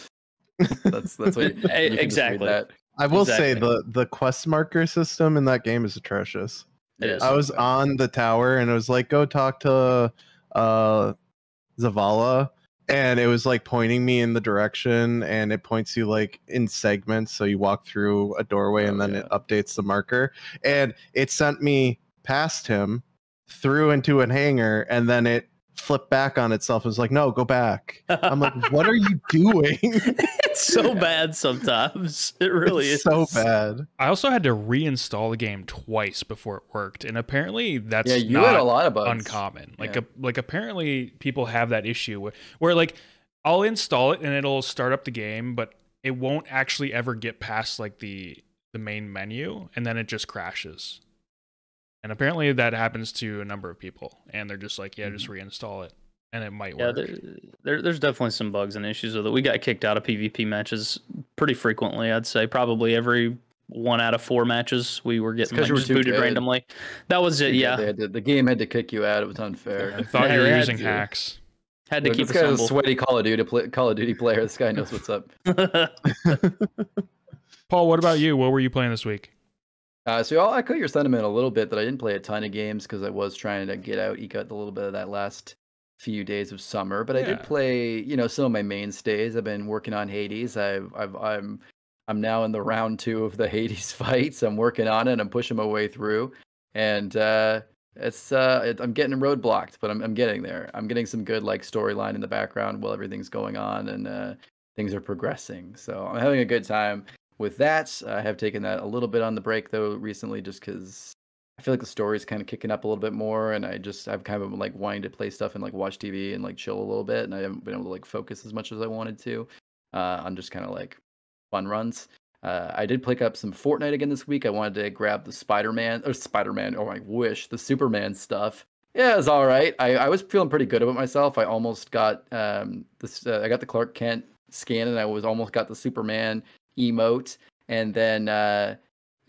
B: That's what you
C: exactly.
B: That.
D: I will say the quest marker system in that game is atrocious.
C: It is.
D: I was on the tower and it was like, go talk to Zavala, and it was like pointing me in the direction, and it points you like in segments, so you walk through a doorway and then it updates the marker, and it sent me past him through into a hangar, and then it flipped back on itself. It was like, no, go back. I'm like, what are you doing?
C: It's so bad sometimes. It really is
D: so bad.
A: I also had to reinstall the game twice before it worked, and apparently that's
B: you
A: not
B: had a lot of bugs.
A: Uncommon. Like apparently people have that issue where like I'll install it and it'll start up the game, but it won't actually ever get past like the main menu, and then it just crashes. And apparently that happens to a number of people, and they're just like, yeah, just reinstall it, and it might work.
C: There's definitely some bugs and issues with it. We got kicked out of PvP matches pretty frequently. I'd say probably every 1 out of 4 matches we were getting just booted randomly. That was it. Yeah,
B: the game had to kick you out. It was unfair.
A: I thought you were using hacks.
C: Had to keep
B: this guy's a sweaty Call of Duty player. This guy knows what's up.
A: Paul, what about you? What were you playing this week?
B: So I'll echo your sentiment a little bit that I didn't play a ton of games because I was trying to eke out a little bit of that last few days of summer. But I did play, some of my mainstays. I've been working on Hades. I'm now in the round 2 of the Hades fights. I'm working on it. I'm pushing my way through, and I'm getting roadblocked, but I'm getting there. I'm getting some good like storyline in the background while everything's going on, and things are progressing. So I'm having a good time with that. I have taken that a little bit on the break though recently, just because I feel like the story's kind of kicking up a little bit more, and I've kind of like wanting to play stuff and like watch TV and like chill a little bit, and I haven't been able to like focus as much as I wanted to on just kind of like fun runs. I did pick up some Fortnite again this week. I wanted to grab the Spider-Man. Oh, I wish the Superman stuff. Yeah, it was all right. I was feeling pretty good about myself. I almost got I got the Clark Kent skin, and I almost got the Superman emote, and then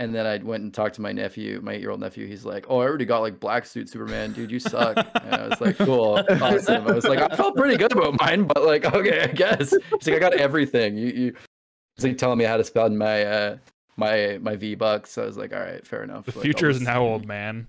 B: And then I went and talked to my nephew, my 8-year-old nephew. He's like, "Oh, I already got like black suit Superman, dude. You suck." And I was like, "Cool, awesome." I was like, "I felt pretty good about mine, but like, okay, I guess." He's like, "I got everything." He's like telling me how to spend my my V-Bucks. So I was like, "All right, fair enough."
A: The future is now, old man.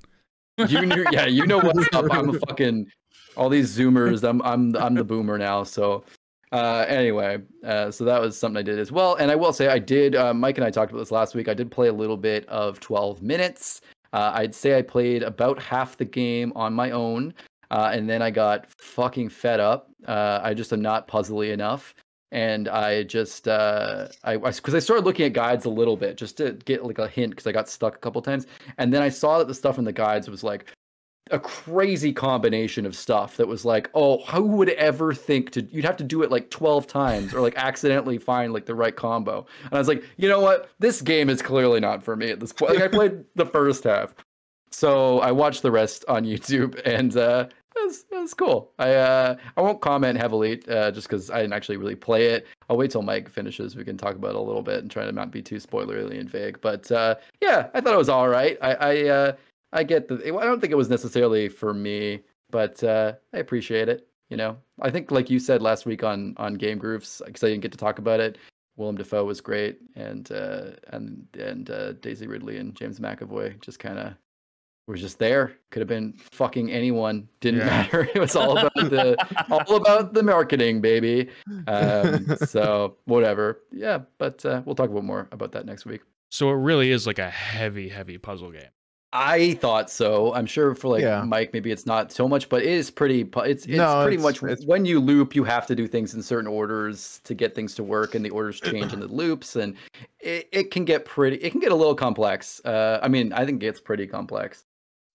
B: You know what's up. I'm a fucking all these Zoomers. I'm the boomer now. So. Anyway, so that was something I did as well. And I will say I did, Mike and I talked about this last week. I did play a little bit of 12 minutes. I'd say I played about half the game on my own. And then I got fucking fed up. I just am not puzzly enough. And I just, because I started looking at guides a little bit just to get like a hint because I got stuck a couple times. And then I saw that the stuff in the guides was like, a crazy combination of stuff that was like, oh, who would ever think you'd have to do it like 12 times or like accidentally find like the right combo. And I was like, you know what? This game is clearly not for me at this point. Like I played the first half. So I watched the rest on YouTube and it was cool. I won't comment heavily just because I didn't actually really play it. I'll wait till Mike finishes. We can talk about it a little bit and try to not be too spoilerly and vague. But yeah, I thought it was all right. I get I don't think it was necessarily for me, but I appreciate it. You know, I think like you said last week on Game Groofs, because I didn't get to talk about it. Willem Dafoe was great, and Daisy Ridley and James McAvoy just kind of were just there. Could have been fucking anyone. Didn't matter. It was all about the marketing, baby. So whatever. Yeah, but we'll talk about more about that next week.
A: So it really is like a heavy puzzle game.
B: I thought so. I'm sure for Mike, maybe it's not so much, but it is pretty. It's pretty much when you loop, you have to do things in certain orders to get things to work, and the orders change in the loops, and it can get a little complex. I mean, I think it's pretty complex,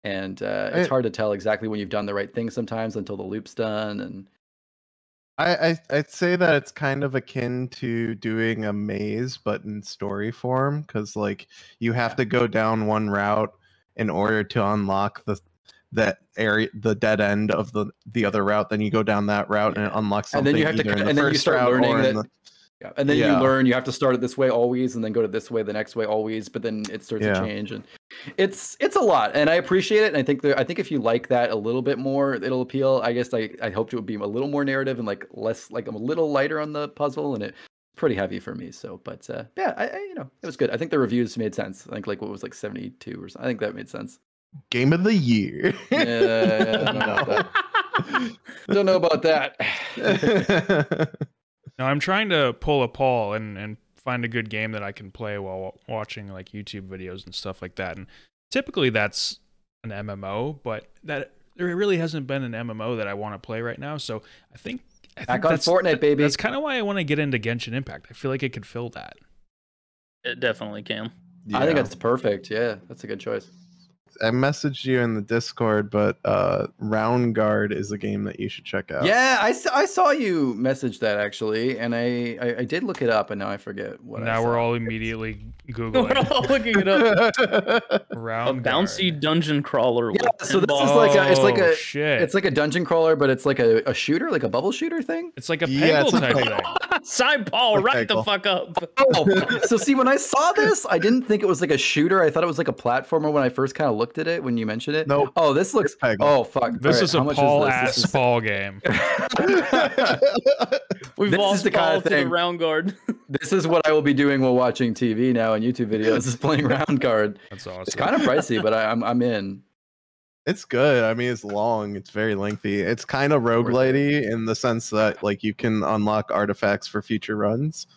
B: and it's hard to tell exactly when you've done the right thing sometimes until the loop's done. And
D: I'd say that it's kind of akin to doing a maze, but in story form, because like you have to go down one route in order to unlock that area, the dead end of the other route. Then you go down that route and it unlocks something.
B: And then you have to, and then you start learning that. And then you learn you have to start it this way always, and then go to this way the next way always. But then it starts to change, and it's a lot. And I appreciate it. And I think if you like that a little bit more, it'll appeal. I guess I hoped it would be a little more narrative and like less like I'm a little lighter on the puzzle, and it's pretty heavy for me. So, but yeah, I it was good. I think the reviews made sense. I think like what was like 72 or something. I think that made sense.
D: Game of the year.
B: Don't know about that.
A: No, I'm trying to pull a Paul and find a good game that I can play while watching like YouTube videos and stuff like that. And typically that's an MMO, but there really hasn't been an MMO that I want to play right now. So I think
B: back on Fortnite, baby.
A: That's kind of why I want to get into Genshin Impact. I feel like it could fill that.
C: It definitely can.
B: Yeah. I think that's perfect. Yeah, that's a good choice.
D: I messaged you in the Discord, but Round Guard is a game that you should check out.
B: Yeah, I saw you message that actually, and I did look it up, and now I forget what.
A: Now we're all immediately Googling.
C: We're all looking it up.
A: Round
C: bouncy
A: Guard.
C: Dungeon crawler.
B: Yeah, so this is like it's like a dungeon crawler, but it's like a shooter, like a bubble shooter thing.
A: It's like a Peggle type thing.
C: Side Paul, right the fuck up.
B: Oh, so see, when I saw this, I didn't think it was like a shooter. I thought it was like a platformer when I first kind of looked at it when you mentioned it.
D: Nope.
B: Oh, this looks. Oh fuck.
A: This is a Paul ass fall game.
C: We've lost Paul to the Round Guard.
B: This is what I will be doing while watching TV now on YouTube videos. Is playing Round Guard.
A: That's awesome.
B: It's kind of pricey, but I'm in.
D: It's good. I mean, it's long. It's very lengthy. It's kind of roguelite-y in the sense that like you can unlock artifacts for future runs.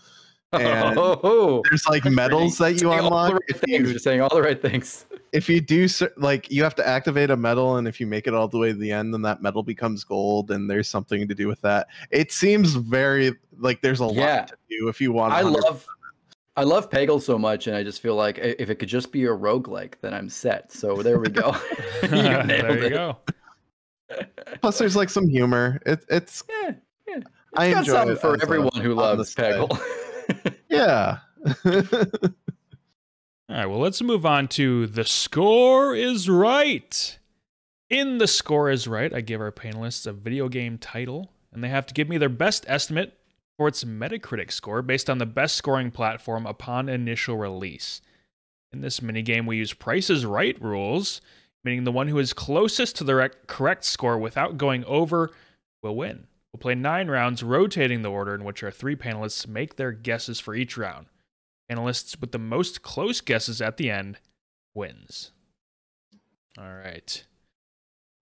D: And there's like medals that you unlock.
B: You're saying all the right things.
D: If you do, like, you have to activate a medal, and if you make it all the way to the end, then that medal becomes gold, and there's something to do with that. It seems very like there's a lot to do if you want.
B: I love Peggle so much, and I just feel like if it could just be a roguelike, then I'm set. So there we go.
A: There you go.
D: Plus, there's like some humor. It's I enjoy
B: something
D: it
B: for everyone who loves Peggle.
D: Yeah.
A: All right, well, let's move on to The Score is Right. In The Score is Right, I give our panelists a video game title, and they have to give me their best estimate for its Metacritic score based on the best scoring platform upon initial release. In this minigame, we use Price is Right rules, meaning the one who is closest to the correct score without going over will win. We'll play 9 rounds, rotating the order in which our 3 panelists make their guesses for each round. Panelists with the most close guesses at the end wins. All right.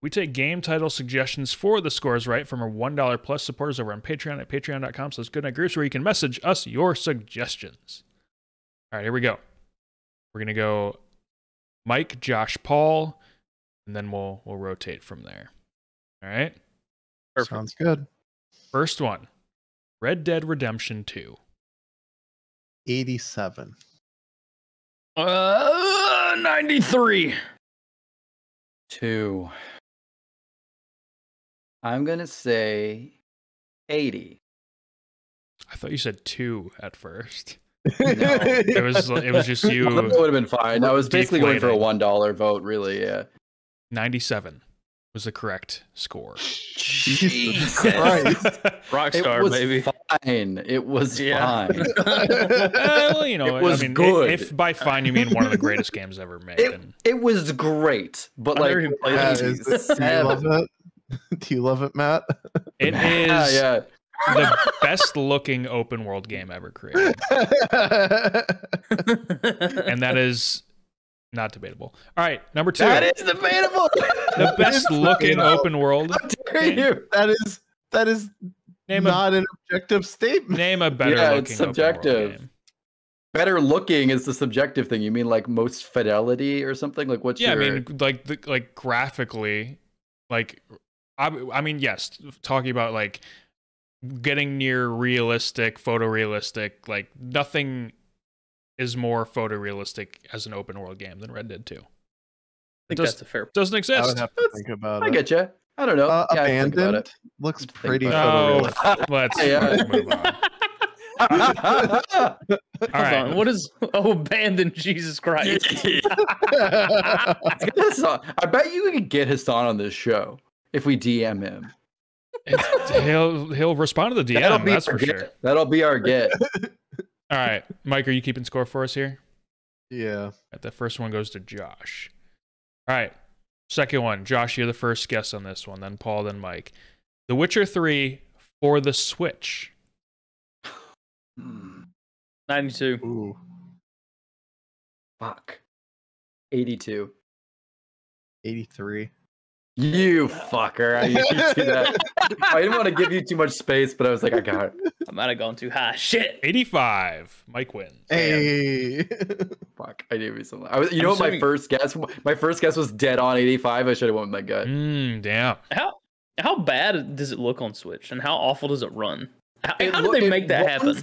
A: We take game title suggestions for the Scores Right from our $1 plus supporters over on Patreon at patreon.com/goodnightgroofs, where you can message us your suggestions. All right, here we go. We're going to go Mike, Josh, Paul, and then we'll rotate from there. All right?
D: Perfect. Sounds good.
A: First one, Red Dead Redemption 2.
D: 87.
C: 93.
B: 2. I'm going to say 80.
A: I thought you said 2 at first.
B: No.
A: It was just you.
B: That would have been fine. I was basically going for a $1 vote, really, yeah.
A: 97 was the correct score.
B: Jesus Christ.
C: Rockstar, baby.
B: Fine. It was fine.
A: Well, you know,
B: it was good.
A: If by fine you mean one of the greatest games ever made.
B: It was great, but like,
D: do you love it? Do you love it, Matt?
A: It is the best looking open world game ever created. And that is not debatable. All right, number 2.
B: That is debatable.
A: The best looking open world.
B: How dare you?
D: That is not an objective statement.
A: Name a better looking
B: it's subjective.
A: open world game.
B: Better looking is the subjective thing. You mean like most fidelity or something? Like what's your...
A: I mean like graphically, like I mean yes, talking about like getting near realistic, photorealistic, like nothing is more photorealistic as an open world game than Red Dead 2.
C: I think that's a fair.
A: Doesn't exist.
D: I would have to think about it.
B: I get you. I don't know.
D: Abandoned looks pretty photorealistic.
A: Let's move on. All right.
C: What is Abandoned? Jesus Christ.
B: I bet you could get Hassan on this show if we DM him.
A: He'll respond to the DM, that's for sure.
B: That'll be our get.
A: All right, Mike, are you keeping score for us here?
D: Yeah.
A: All right, the first one goes to Josh. All right, second one. Josh, you're the first guess on this one, then Paul, then Mike. The Witcher 3 for the Switch.
C: 92.
D: Ooh.
B: Fuck. 82.
D: 83.
B: You fucker. I usually do that. I didn't want to give you too much space, but I was like, I got it.
C: I might have gone too high. Shit.
A: 85. Mike wins.
D: Hey.
B: Fuck. I gave you something. You know what my first guess was dead on 85. I should have went with my gut.
A: Damn.
C: How bad does it look on Switch, and how awful does it run? How do they make that happen?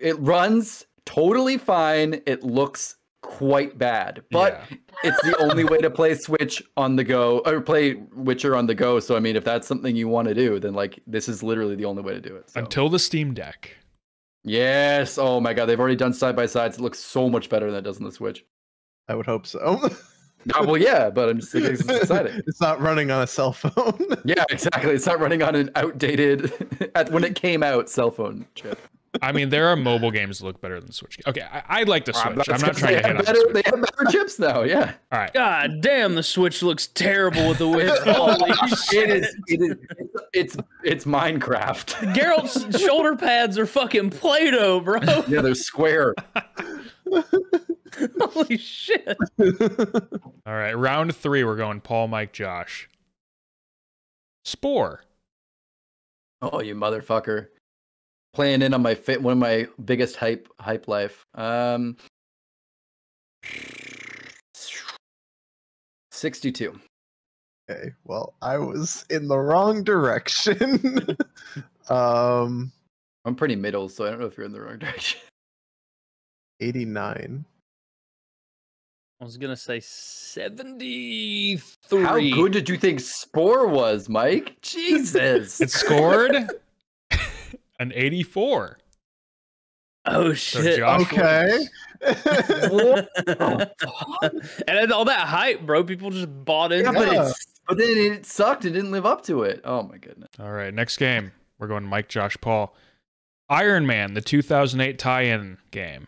B: It runs totally fine. It looks quite bad, but it's the only way to play Switch on the go or play Witcher on the go. So I mean, if that's something you want to do, then like this is literally the only way to do it. So.
A: Until the Steam Deck.
B: Yes. Oh my God, they've already done side by sides. It looks so much better than it does on the Switch.
D: I would hope so.
B: Well, yeah, but I'm just excited.
D: It's not running on a cell phone.
B: Yeah, exactly. It's not running on an outdated, when it came out, cell phone chip.
A: I mean, there are mobile games that look better than Switch. Okay, I like the Switch. I'm not trying to hit on the Switch.
B: They have better chips now, yeah.
A: All right.
C: God damn, the Switch looks terrible with the Witch. Holy shit.
B: It's Minecraft.
C: Geralt's shoulder pads are fucking Play-Doh, bro.
B: Yeah, they're square.
C: Holy shit.
A: All right, round 3, we're going Paul, Mike, Josh. Spore.
B: Oh, you motherfucker. Playing in on my one of my biggest hype life. 62.
D: Okay, well, I was in the wrong direction.
B: I'm pretty middle, so I don't know if you're in the wrong direction.
D: 89.
C: I was gonna say 73.
B: How good did you think Spore was, Mike? Jesus.
A: It scored an 84.
C: Oh shit.
A: So
D: okay.
C: And then all that hype, bro. People just bought in.
B: Yeah, but then it sucked. It didn't live up to it. Oh my goodness.
A: All right, next game. We're going Mike, Josh, Paul. Iron Man, the 2008 tie-in game.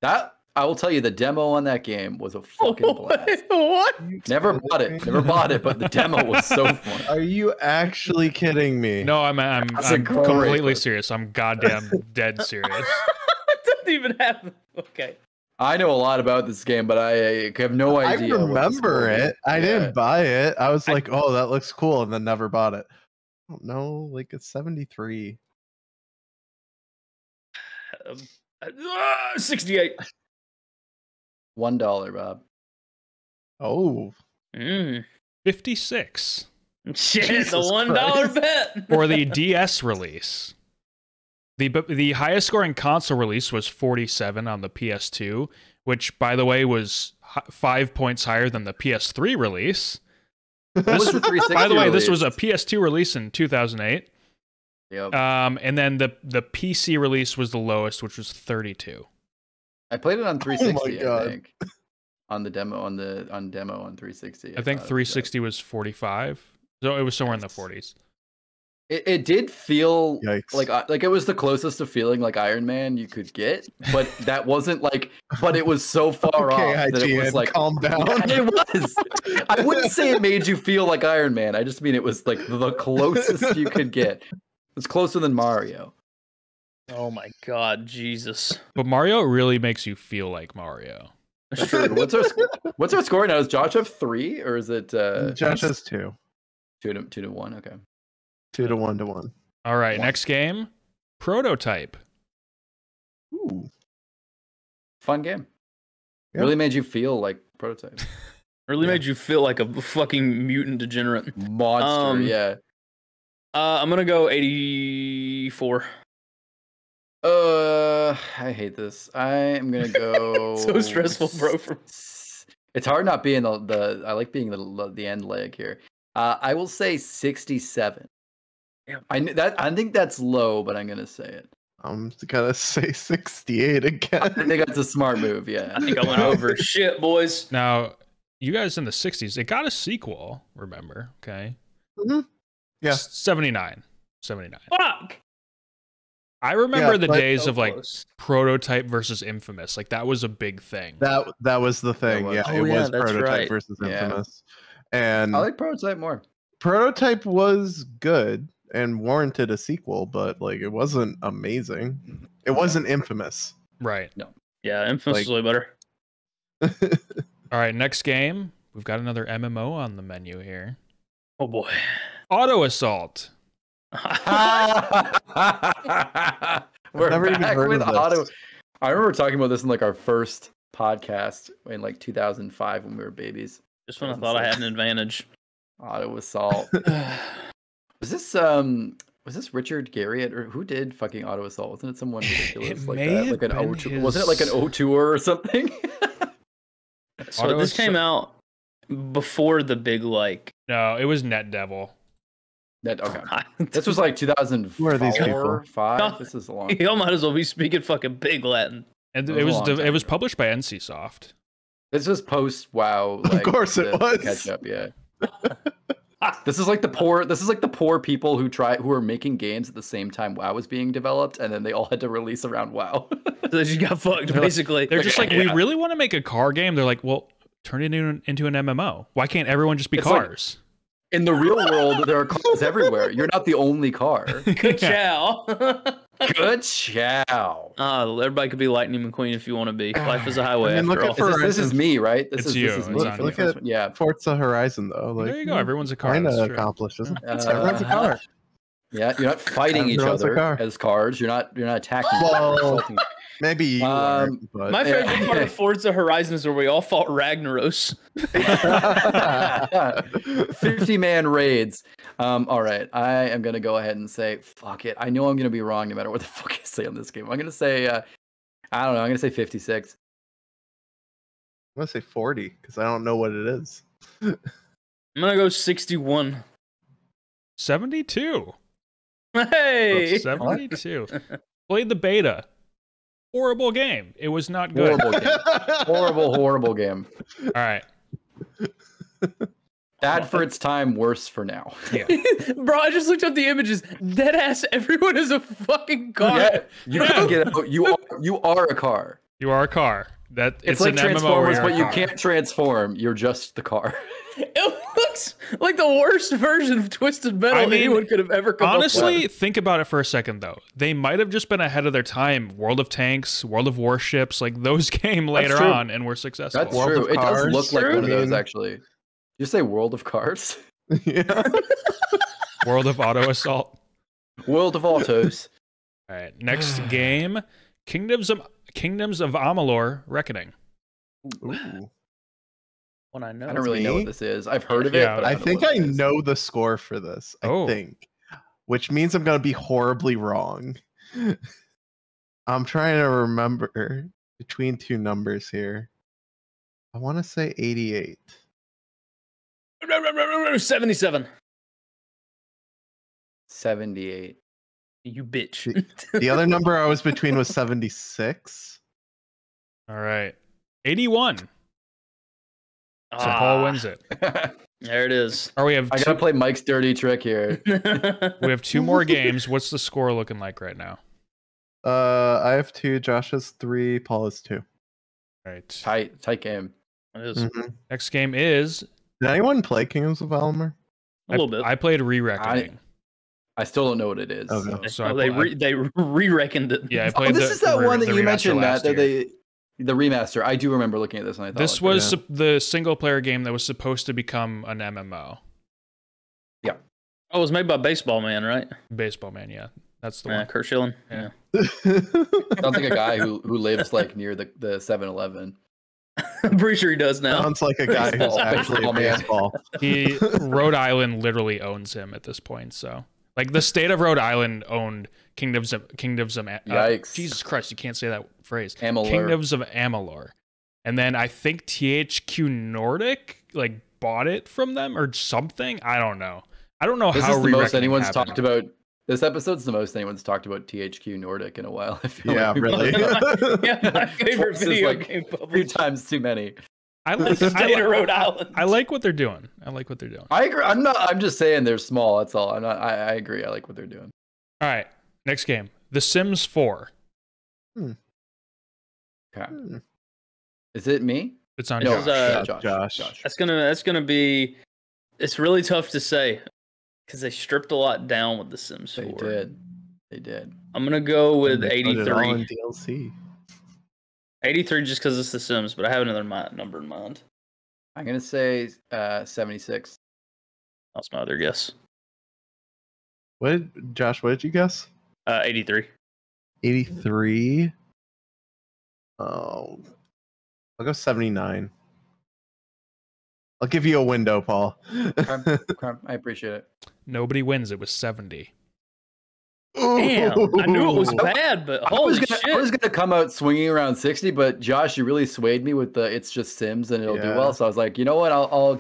B: That I will tell you, the demo on that game was a fucking blast.
C: What?
B: Never bought it, but the demo was so fun.
D: Are you actually kidding me?
A: No, I'm completely serious. I'm goddamn dead serious.
C: It doesn't even happen. Okay.
B: I know a lot about this game, but I have no idea.
D: I remember it. I didn't buy it. I was like, oh, that looks cool, and then never bought it. I don't know, like it's 73.
C: 68.
B: $1, Bob.
D: Oh.
A: 56.
C: Shit,
D: Jesus
C: the $1 bet.
A: For the DS release. The highest scoring console release was 47 on the PS2, which, by the way, was 5 points higher than the PS3 release.
B: What was the 360
A: by the way,
B: release?
A: this was a PS2 release in 2008.
B: Yep.
A: And then the PC release was the lowest, which was 32.
B: I played it on 360,
D: God.
B: I think. On demo on 360.
A: I think 360 was 45. So it was somewhere in the 40s.
B: It did feel
D: Yikes.
B: like it was the closest to feeling like Iron Man you could get, but that wasn't like. But it was so far
D: Okay,
B: off that it was like,
D: calm down.
B: It was. I wouldn't say it made you feel like Iron Man. I just mean it was like the closest you could get. It's closer than Mario.
C: Oh my God, Jesus!
A: But Mario really makes you feel like Mario.
B: Sure. What's our score now? Does Josh have 3 or is it?
D: Josh has 2.
B: 2 to 1. Okay.
D: 2 to 1 to 1.
A: All right, next game, Prototype.
D: Ooh,
B: Fun game.
D: Yep.
B: Really made you feel like Prototype.
C: Really made you feel like a fucking mutant degenerate.
B: Monster. Yeah.
C: I'm gonna go 84.
B: I hate this. I am gonna go.
C: So stressful, bro.
B: It's hard not being the. I like being the end leg here. I will say 67.
C: Yeah.
B: I think that's low, but I'm gonna say it.
D: I'm gonna say 68 again.
B: I think that's a smart move. Yeah.
C: I think I went over. Shit, boys.
A: Now, you guys in the 60s, it got a sequel, remember? Okay.
D: Mm-hmm. Yeah.
A: 79.
C: Fuck.
A: I remember the days
C: so
A: of like
C: close.
A: Prototype versus Infamous. Like that was a big thing.
D: That was the thing.
B: was.
D: Yeah,
C: Oh,
D: it
C: yeah,
D: was
C: that's
D: Prototype
C: right.
D: versus
B: Yeah.
D: Infamous. And
B: I like Prototype more.
D: Prototype was good and warranted a sequel, but like it wasn't amazing. It wasn't Infamous.
A: Right.
C: Yeah, Infamous
D: Like-
C: is way better.
A: All right, next game. We've got another MMO on the menu here.
C: Oh boy.
A: Auto Assault.
B: We're
D: never even
B: back
D: heard
B: with
D: of this.
B: auto. I remember talking about this in like our first podcast in like 2005 when we were babies.
C: Just when I thought I had an advantage.
B: Auto Assault. Was this Richard Garriott or who did fucking Auto Assault? Wasn't it someone ridiculous
A: It
B: like
A: may
B: that?
A: have
B: Like an
A: been
B: O2? Wasn't it like an O2 or something?
C: So
A: Auto
C: this came
A: Assault-
C: out before the big like.
A: No, it was Net Devil.
B: Okay. This was like 2004,
D: Who are these people?
B: 5. This is a long.
C: Y'all might as well be speaking fucking big Latin.
A: And
B: That
A: it
B: was
A: was
B: a long time
A: it was
B: ago.
A: published by NCSoft.
B: This was post WoW. Like,
D: course it was.
B: Catch up, yeah. This is like the poor people who were making games at the same time WoW was being developed, and then they all had to release around WoW.
C: So they just got fucked basically.
A: They're just like, we really want to make a car game. They're like, well, turn it into an MMO. Why can't everyone just be
B: It's like-
A: cars?
B: In the real world, there are cars everywhere. You're not the only car.
C: Good chow.
B: Good chow.
C: Everybody could be Lightning McQueen if you want to be. Life is a highway.
D: I mean,
C: after
D: look
C: all.
D: at
B: This is me, right? This
A: It's
B: is
A: you.
B: This is
A: It's
B: me.
A: on
B: for
A: you.
B: the first one. Yeah.
D: Forza Horizon though. Like
A: There you go. Everyone's a car.
D: kind
A: That's
D: of
A: true.
D: accomplishes it.
B: Uh,
D: Everyone's a car.
B: Yeah. You're not fighting each
D: Everyone's a
B: other
D: car.
B: as cars. You're not attacking.
D: Well,
B: Insulting.
D: Maybe you are, but
C: My favorite part of Forza Horizon is where we all fought Ragnaros.
B: 50-man raids. All right, I am gonna go ahead and say fuck it. I know I'm gonna be wrong no matter what the fuck I say on this game. I'm gonna say I don't know. I'm gonna say 56.
D: I'm gonna say 40 because I don't know what it is.
C: I'm gonna go 61.
A: 72.
C: Hey,
A: 72. Played the beta. Horrible game. It was not good.
B: Horrible game. Horrible game.
A: All right.
B: Bad for its time, worse for now.
A: Yeah.
C: bro, I just looked up the images. Deadass, everyone is a fucking car.
B: Yeah, you can get out. You are a car.
A: You are a car.
B: It's like Transformers, but you can't transform. You're just the car.
C: It looks like the worst version of Twisted Metal anyone could have ever come up with.
A: Honestly, think about it for a second, though. They might have just been ahead of their time. World of Tanks, World of Warships, like those came later on and were successful.
B: That's true. It does look like one of those, actually. Did you say World of Cars?
D: Yeah.
A: World of Auto Assault.
B: World of Autos.
A: All right, next game, Kingdoms of Amalur: Reckoning.
C: Ooh. When I
B: don't really know what this is. I've heard of it, but
D: I think I know the score for this. I think, which means I'm going to be horribly wrong. I'm trying to remember between two numbers here. I want to say 88.
C: 77.
B: 78.
C: You bitch.
D: The other number I was between was 76.
A: All right. 81. So Paul wins it.
C: There it is.
B: I gotta play Mike's dirty trick here.
A: We have 2 more games. What's the score looking like right now?
D: I have 2. Josh has 3. Paul has 2.
A: All right.
B: Tight game.
C: It is.
A: Next game is.
D: Did anyone play Kingdoms of Amalur?
C: A little bit.
A: I played Re-Reckoning.
B: I still don't know what it is.
D: Okay.
A: So
C: they re-reckoned it.
A: Yeah, I played
B: this is that one that you mentioned, Matt. The remaster. I do remember looking at this, and I thought
A: this was the single-player game that was supposed to become an MMO.
B: Yeah.
C: Oh, it was made by Baseball Man, right?
A: Baseball Man, yeah. That's the one.
C: Kurt Schilling. Yeah.
B: Sounds like a guy who lives like near the 7-Eleven.
C: I'm pretty sure he does now.
D: Sounds like a guy who's actually a baseball.
A: Rhode Island literally owns him at this point, so. Like, the state of Rhode Island owned Kingdoms of
B: Yikes.
A: Jesus Christ, you can't say that phrase.
B: Amalur.
A: Kingdoms of Amalur. And then I think THQ Nordic like bought it from them or something. I don't know. I don't know
B: this
A: how
B: is the most anyone's talked about. This episode's the most anyone's talked about THQ Nordic in a while. I feel like
D: really.
C: Yeah, my favorite video game
B: a few times too many.
A: I like
C: Rhode Island.
A: I like what they're doing. I agree.
B: I'm just saying they're small. That's all. I agree. I like what they're doing.
A: All right. Next game. The Sims 4.
B: Okay. Is it me?
A: It's on
B: Josh.
C: That's gonna be. It's really tough to say because they stripped a lot down with the Sims 4.
B: They did.
C: I'm gonna go with 83.
D: In DLC.
C: 83 just because it's the Sims, but I have another number in mind.
B: I'm gonna say 76.
C: That's my other guess.
D: Josh? What did you guess?
C: 83.
D: 83. Oh, I'll go 79. I'll give you a window, Paul.
B: Okay. I appreciate it.
A: Nobody wins. It was 70.
C: Damn, I knew it was bad, but holy shit.
B: I was gonna come out swinging around 60, but Josh, you really swayed me with the it's just Sims and it'll do well. So I was like, you know what? I'll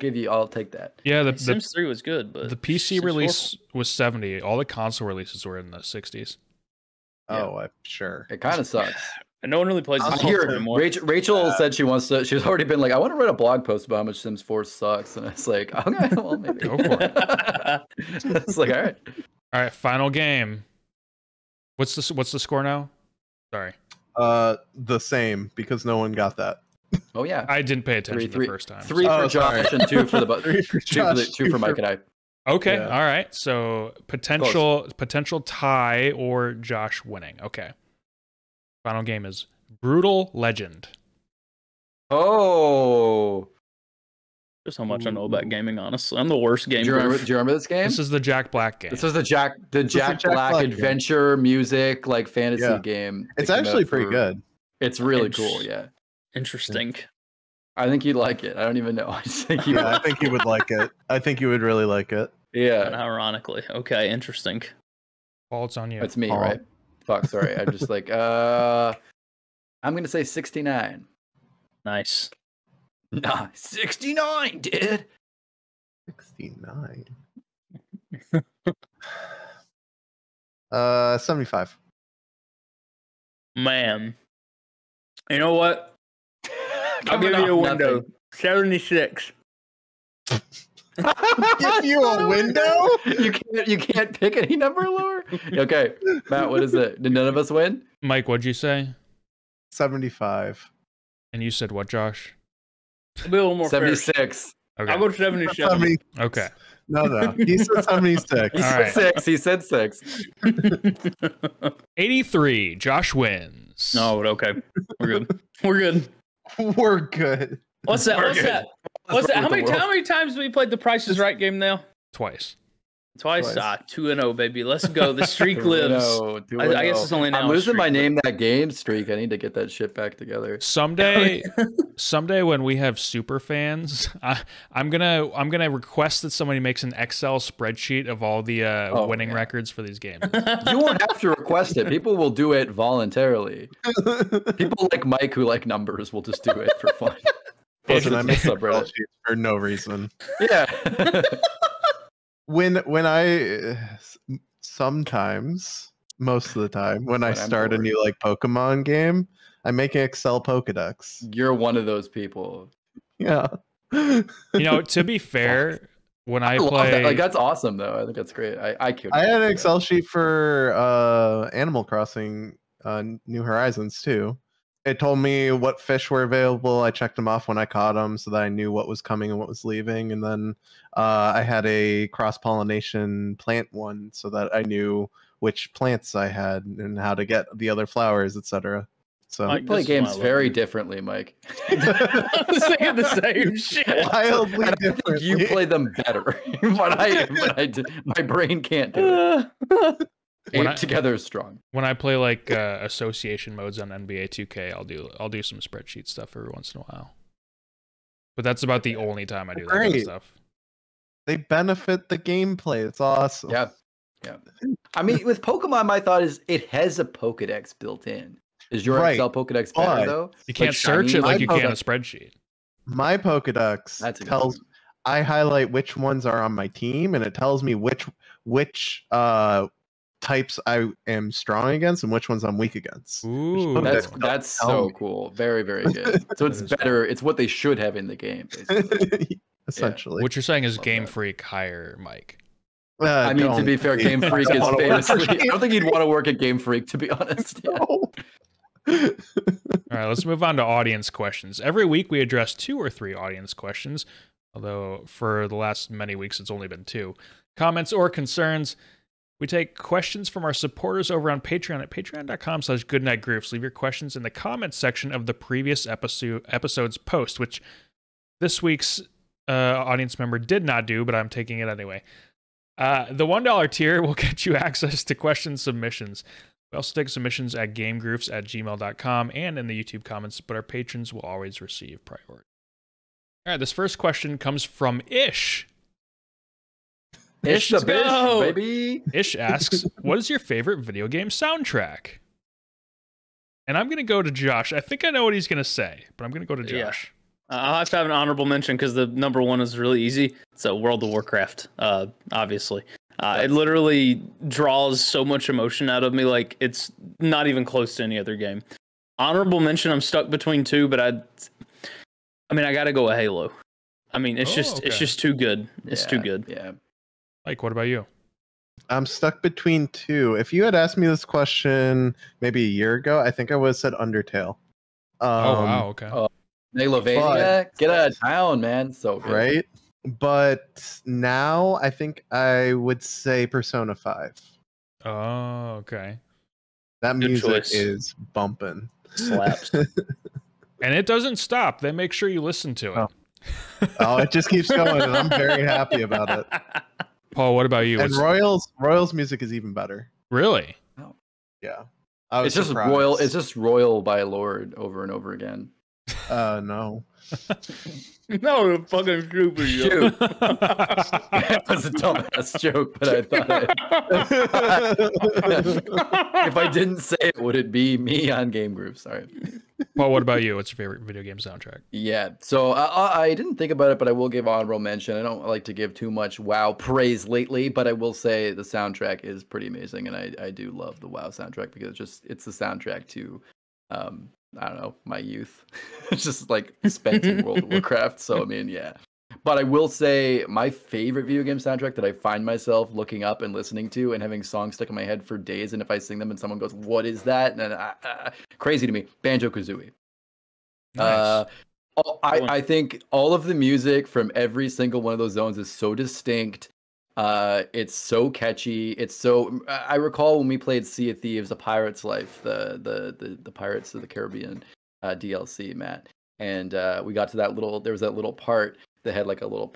B: take that.
A: Yeah, the
C: Sims 3 was good, but
A: the PC
C: Sims
A: release was 70. All the console releases were in the 60s.
D: Oh, I'm sure.
B: It kind of sucks.
C: And no one really plays Sims 4 anymore.
B: Rachel said she wants to. She's already been like, I want to write a blog post about how much Sims 4 sucks, and it's like, okay, well maybe
A: go for it.
B: It's like, all right,
A: final game. What's the score now? Sorry.
D: The same because no one got that.
B: Oh yeah.
A: I didn't pay attention the first time.
B: 3 for Josh and 2 for the 2 for Mike and I.
A: Okay. Yeah. All right. So potential tie or Josh winning. Okay. Final game is Brutal Legend.
B: Oh.
C: Just how much I know about gaming, honestly. I'm the worst gamer.
B: Do you remember this game?
A: This is the Jack Black game.
B: This was the Jack Black adventure music like fantasy game.
D: It's actually pretty good.
B: It's really cool, yeah.
C: Interesting.
B: I think you'd like it. I don't even know. I think you
D: would like it. I think you would really like it.
B: Yeah.
C: And ironically. Okay, interesting.
A: Paul, it's on you.
B: It's me, Paul. Right? Fuck, sorry. I'm just like I'm gonna say 69.
C: Nice.
B: Nah, 69, dude.
D: 69. 75.
C: Man. You know what? I'll give you a window. 76.
D: Give you a window?
B: You can't pick any number lower? Okay. Matt, what is it? Did none of us win?
A: Mike, what'd you say?
D: 75.
A: And you said what, Josh?
C: A little more
B: 76.
C: Okay. I'll go 77.
A: Okay.
D: No. He said 76.
B: He said 6. He said 6.
A: 83. Josh wins.
C: No, okay. We're good. We're good.
D: We're good.
C: What's that? What's that? How many times have we played the Price is Right game now?
A: Twice.
C: 2-0, baby. Let's go. The streak lives. 2-0. I guess it's only now.
B: I'm losing my name that game streak. I need to get that shit back together.
A: Someday when we have super fans, I'm gonna request that somebody makes an Excel spreadsheet of all the winning records for these games.
B: You won't have to request it. People will do it voluntarily. People like Mike who like numbers will just do it for fun.
D: Listen, I make subreddit for no reason.
B: Yeah.
D: When I sometimes, most of the time, when I start a new like Pokemon game, I make an Excel Pokedex.
B: You're one of those people.
D: Yeah.
A: To be fair, when I play,
B: that. Like that's awesome though. I think that's great. I
D: had an Excel sheet for Animal Crossing New Horizons too. It told me what fish were available. I checked them off when I caught them so that I knew what was coming and what was leaving. And then I had a cross-pollination plant one so that I knew which plants I had and how to get the other flowers, etc. So
B: I play games very differently, Mike.
C: I was thinking the same shit.
D: Wildly differently.
B: You play them better, but my brain can't do it. Together is strong.
A: When I play like association modes on NBA 2K, I'll do some spreadsheet stuff every once in a while. But that's about the only time I do that kind of stuff.
D: They benefit the gameplay. It's awesome.
B: Yeah. I mean, with Pokemon, my thought is it has a Pokedex built in. Is your Excel Pokedex better though?
A: You can't search it like you can a spreadsheet.
D: My Pokedex tells I highlight which ones are on my team, and it tells me which types I am strong against and which ones I'm weak against.
A: Ooh,
B: that's so cool. Very, very good. So it's better. It's what they should have in the game, basically.
D: Essentially.
A: What you're saying is Game Freak hire Mike.
B: I mean, to be fair, Game Freak is famously. I don't think he'd want to work at Game Freak, to be honest. Yeah.
A: All right, let's move on to audience questions. Every week we address 2 or 3 audience questions, although for the last many weeks it's only been 2. Comments or concerns. We take questions from our supporters over on Patreon at patreon.com/goodnightgroofs. Leave your questions in the comments section of the previous episode's post, which this week's audience member did not do, but I'm taking it anyway. The $1 tier will get you access to question submissions. We also take submissions at gamegroofs@gmail.com and in the YouTube comments, but our patrons will always receive priority. All right, this first question comes from Ish.
B: Ish the bish, baby.
A: Ish asks, what is your favorite video game soundtrack? And I'm going to go to Josh. I think I know what he's going to say, but I'm going to go to Josh.
C: I'll have to have an honorable mention because the number one is really easy. It's World of Warcraft, obviously. It literally draws so much emotion out of me, like it's not even close to any other game. Honorable mention, I'm stuck between 2, but I got to go with Halo. I mean, it's just too good. It's too good.
B: Yeah.
A: Mike, what about you?
D: I'm stuck between 2. If you had asked me this question maybe a year ago, I think I would have said Undertale.
A: Oh, wow, okay.
B: Megalovania, get out of town, man. So good.
D: Right? But now I think I would say Persona 5.
A: Oh, okay.
D: That music is bumping.
C: Slaps.
A: And it doesn't stop. They make sure you listen to it.
D: Oh, it just keeps going, and I'm very happy about it.
A: Paul, what about you?
D: And Royal's music is even better.
A: Really?
B: Oh.
D: Yeah.
B: It's just Royal. It's just Royal by Lord over and over again.
D: No.
C: No, fucking stupid.
B: Shoot. That was a dumbass joke, but I thought if I didn't say it, would it be me on Game Groove? Sorry.
A: Well, what about you? What's your favorite video game soundtrack?
B: Yeah, so I didn't think about it, but I will give honorable mention. I don't like to give too much WoW praise lately, but I will say the soundtrack is pretty amazing, and I do love the WoW soundtrack because it's the soundtrack to I don't know, my youth. It's just like spent in World of Warcraft. So I mean, yeah. But I will say my favorite video game soundtrack that I find myself looking up and listening to and having songs stuck in my head for days. And if I sing them and someone goes, "What is that?" And then crazy to me, Banjo-Kazooie.
A: Nice.
B: I think all of the music from every single one of those zones is so distinct. It's so catchy. It's so. I recall when we played Sea of Thieves: A Pirate's Life, the Pirates of the Caribbean DLC, Matt, and we got to that little. There was that little part that had like a little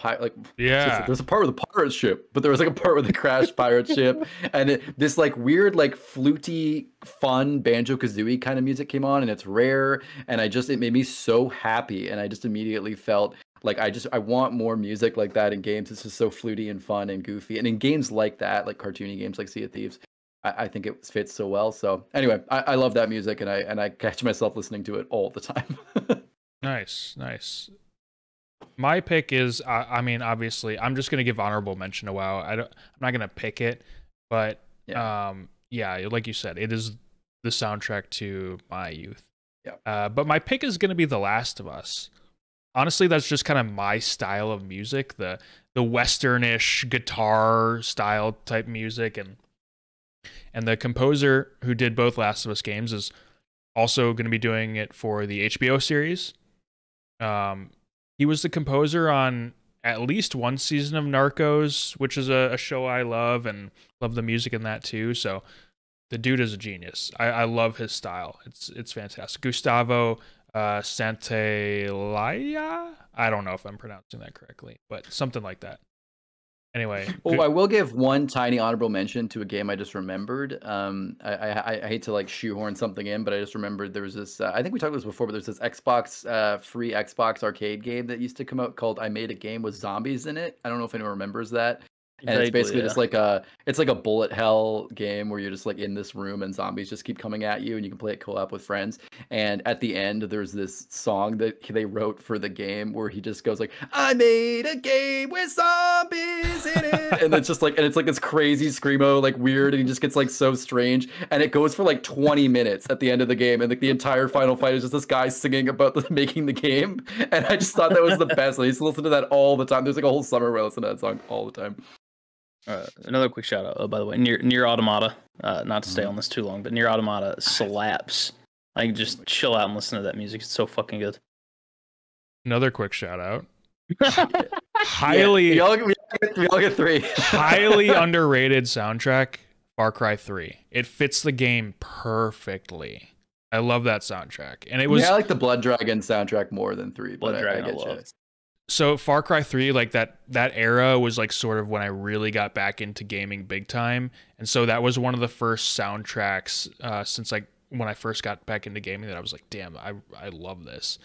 B: there's a part with a pirate ship, but there was like a part with a crashed pirate ship, and this like weird like fluty fun Banjo-Kazooie kind of music came on, and it's rare, and it made me so happy, and I just immediately felt like I want more music like that in games. It's just so fluty and fun and goofy, and in games like that, like cartoony games like Sea of Thieves, I think it fits so well. So anyway, I love that music, and I catch myself listening to it all the time.
A: Nice. My pick is, I mean, obviously, I'm just gonna give honorable mention to WoW. I'm not gonna pick it, but yeah, like you said, it is the soundtrack to my youth.
B: Yeah.
A: But my pick is gonna be The Last of Us. Honestly, that's just kind of my style of music, the Westernish guitar style type music, and the composer who did both Last of Us games is also going to be doing it for the HBO series. He was the composer on at least one season of Narcos, which is a show I love, and love the music in that too. So the dude is a genius. I love his style. It's fantastic. Gustavo Santaolalla? I don't know if I'm pronouncing that correctly, but something like that. Anyway.
B: I will give one tiny honorable mention to a game I just remembered. I hate to like shoehorn something in, but I just remembered there was this, I think we talked about this before, but there's this free Xbox arcade game that used to come out called I Made a Game with Zombies in it. I don't know if anyone remembers that. And it's basically just like a bullet hell game where you're just like in this room and zombies just keep coming at you, and you can play it co-op with friends. And at the end, there's this song that they wrote for the game where he just goes like, "I made a game with zombies in it," and it's just like, and it's like this crazy screamo, like weird, and he just gets like so strange, and it goes for like 20 minutes at the end of the game, and like the entire final fight is just this guy singing about making the game, and I just thought that was the best. I used to listen to that all the time. There's like a whole summer where I listen to that song all the time.
C: Another quick shout out, by the way, Near Automata, not to stay on this too long, but Near Automata slaps. I can just chill out and listen to that music. It's so fucking good.
A: Another quick shout out. Highly,
B: we all get 3.
A: Highly underrated soundtrack, Far Cry 3. It fits the game perfectly. I love that soundtrack, and it was.
B: I like the Blood Dragon soundtrack more than 3.
C: Blood Dragon,
B: I get you.
A: So Far Cry 3, like that era was like sort of when I really got back into gaming big time. And so that was one of the first soundtracks since like when I first got back into gaming that I was like, damn, I love this.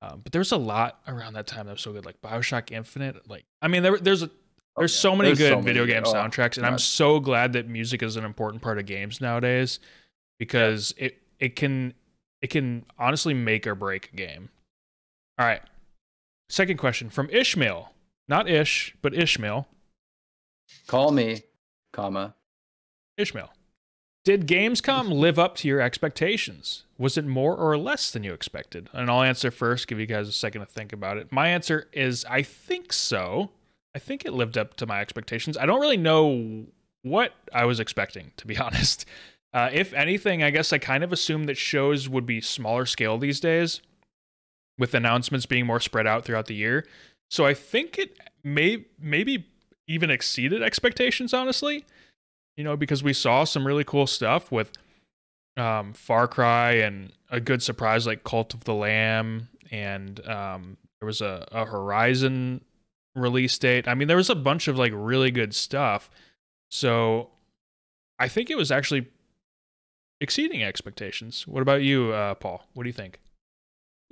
A: But there's a lot around that time that was so good, like BioShock Infinite. Like, I mean, there's so many good video game soundtracks, and I'm so glad that music is an important part of games nowadays, because it can honestly make or break a game. All right. Second question from Ishmael. Not Ish, but Ishmael.
B: Call me, comma.
A: Ishmael. Did Gamescom live up to your expectations? Was it more or less than you expected? And I'll answer first, give you guys a second to think about it. My answer is I think so. I think it lived up to my expectations. I don't really know what I was expecting, to be honest. If anything, I guess I kind of assumed that shows would be smaller scale these days, with announcements being more spread out throughout the year. So I think it maybe even exceeded expectations, honestly. You know, because we saw some really cool stuff with Far Cry, and a good surprise like Cult of the Lamb, and there was a Horizon release date. I mean, there was a bunch of like really good stuff. So I think it was actually exceeding expectations. What about you, Paul? What do you think?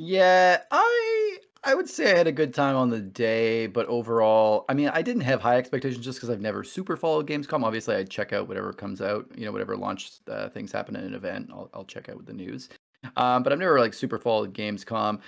B: Yeah, I would say I had a good time on the day, but overall, I mean, I didn't have high expectations just because I've never super followed Gamescom. Obviously, I check out whatever comes out, you know, whatever launch things happen in an event, I'll check out the news. But I've never like super followed Gamescom.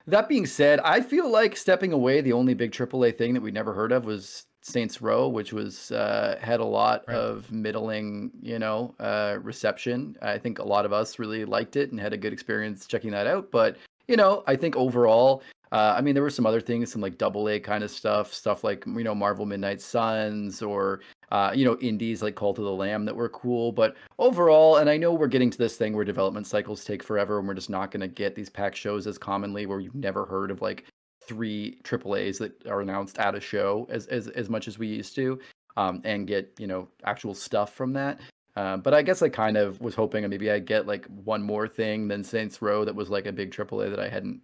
B: That being said, I feel like stepping away, the only big AAA thing that we never heard of was Saints Row, which was had a lot of middling, you know, reception. I think a lot of us really liked it and had a good experience checking that out, but I think overall, I mean, there were some other things, some like AA kind of stuff like, Marvel Midnight Suns or, indies like Call to the Lamb that were cool. But overall, and I know we're getting to this thing where development cycles take forever and we're just not going to get these packed shows as commonly, where you've never heard of like 3 AAAs that are announced at a show as much as we used to, and get, actual stuff from that. But I guess I kind of was hoping maybe I'd get like one more thing than Saints Row that was like a big AAA that I hadn't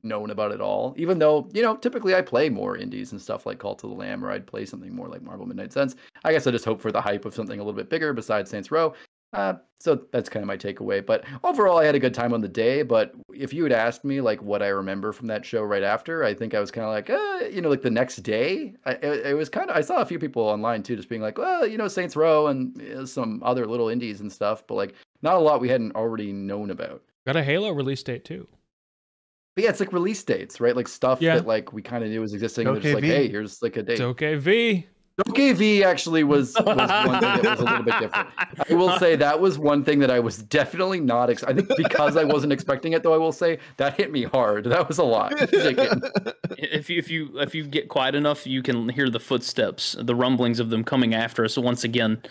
B: known about at all. Even though, typically I play more indies and stuff like Call to the Lamb, or I'd play something more like Marvel Midnight Suns. I guess I just hope for the hype of something a little bit bigger besides Saints Row. So that's kind of my takeaway. But overall, I had a good time on the day. But if you had asked me like what I remember from that show right after, I think I was kind of like, like the next day, it was kind of, I saw a few people online too, just being like, well, Saints Row and some other little indies and stuff, but like not a lot we hadn't already known about.
A: Got a Halo release date too.
B: But yeah, it's like release dates, right? Like stuff that like we kind of knew was existing. And just like, hey, here's like a date.
A: DokeV.
B: DokeV actually was one thing that was a little bit different. I will say that was one thing that I was definitely not I think because I wasn't expecting it, though. I will say that hit me hard. That was a lot.
C: If you get quiet enough, you can hear the footsteps, the rumblings of them coming after us once again.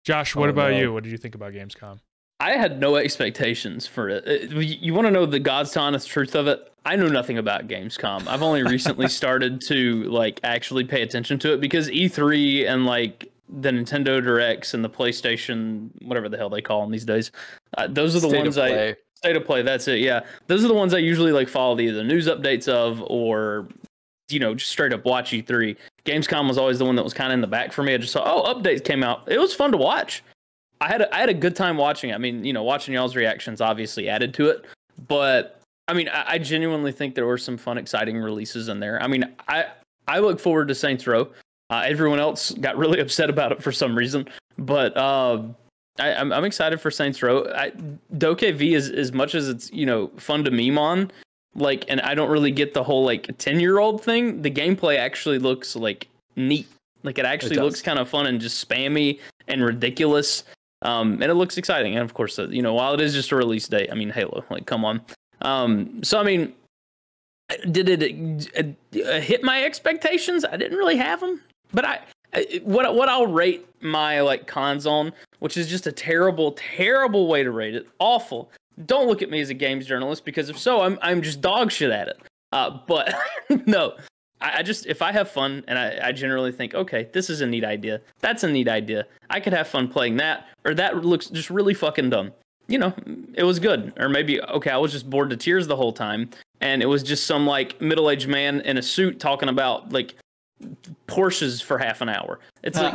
A: Josh, what about you? What did you think about Gamescom?
C: I had no expectations for it. You want to know the God's honest truth of it? I know nothing about Gamescom. I've only recently started to like actually pay attention to it because E3 and like the Nintendo Directs and the PlayStation, whatever the hell they call them these days, those are the ones State of Play. That's it. Yeah, those are the ones I usually like follow either news updates of or just straight up watch E3. Gamescom was always the one that was kind of in the back for me. I just saw updates came out. It was fun to watch. I had a good time watching it. I mean, watching y'all's reactions obviously added to it, but I mean, I genuinely think there were some fun, exciting releases in there. I mean, I look forward to Saints Row. Everyone else got really upset about it for some reason, but I'm excited for Saints Row. DokeV is as much as it's fun to meme on, like, and I don't really get the whole like 10-year-old thing. The gameplay actually looks like neat. Like it actually looks kind of fun and just spammy and ridiculous. And it looks exciting. And of course, while it is just a release date, I mean, Halo, like, come on. So, I mean, did it hit my expectations? I didn't really have them, but what I'll rate my like cons on, which is just a terrible, terrible way to rate it. Awful. Don't look at me as a games journalist because if so, I'm just dog shit at it. But no. I just, if I have fun and I generally think, okay, this is a neat idea. That's a neat idea. I could have fun playing that, or that looks just really fucking dumb. It was good. Or maybe, okay, I was just bored to tears the whole time. And it was just some like middle-aged man in a suit talking about like Porsches for half an hour. It's like,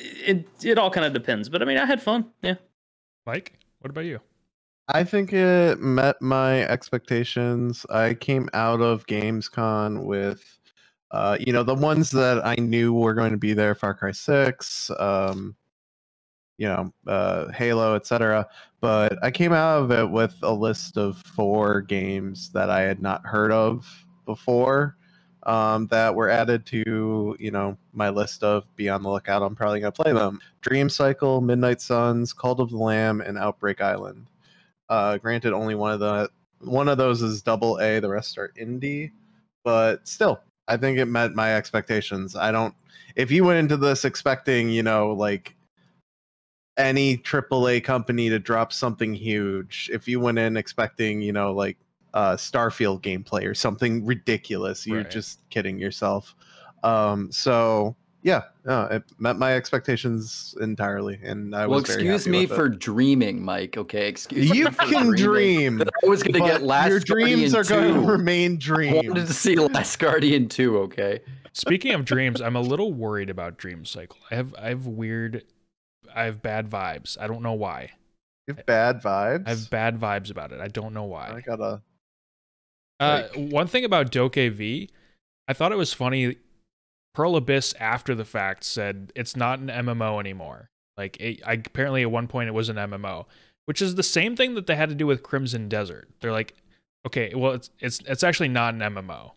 C: it all kind of depends. But I mean, I had fun. Yeah.
A: Mike, what about you?
D: I think it met my expectations. I came out of Gamescom with, the ones that I knew were going to be there: Far Cry 6, Halo, etc. But I came out of it with a list of 4 games that I had not heard of before, that were added to, my list of be on the lookout. I'm probably going to play them: Dream Cycle, Midnight Suns, Cult of the Lamb, and Outbreak Island. Granted, only one of those is AA. The rest are indie, but still, I think it met my expectations. If you went into this expecting, like any AAA company to drop something huge, if you went in expecting, like Starfield gameplay or something ridiculous, you're just kidding yourself. So yeah, it met my expectations entirely, and I was very happy
B: excuse me for dreaming, Mike. Okay, excuse
D: me. You can dream.
B: I was going to get Last
D: your
B: Guardian
D: dreams are
B: 2.
D: going to remain dreams.
B: I wanted to see Last Guardian 2. Okay.
A: Speaking of dreams, I'm a little worried about Dream Cycle. I have bad vibes. I don't know why.
D: You have bad vibes?
A: I have bad vibes about it. I don't know why.
D: I gotta.
A: One thing about DokeV, I thought it was funny. Pearl Abyss, after the fact, said it's not an MMO anymore. Like, apparently at one point it was an MMO, which is the same thing that they had to do with Crimson Desert. They're like, okay, well, it's actually not an MMO.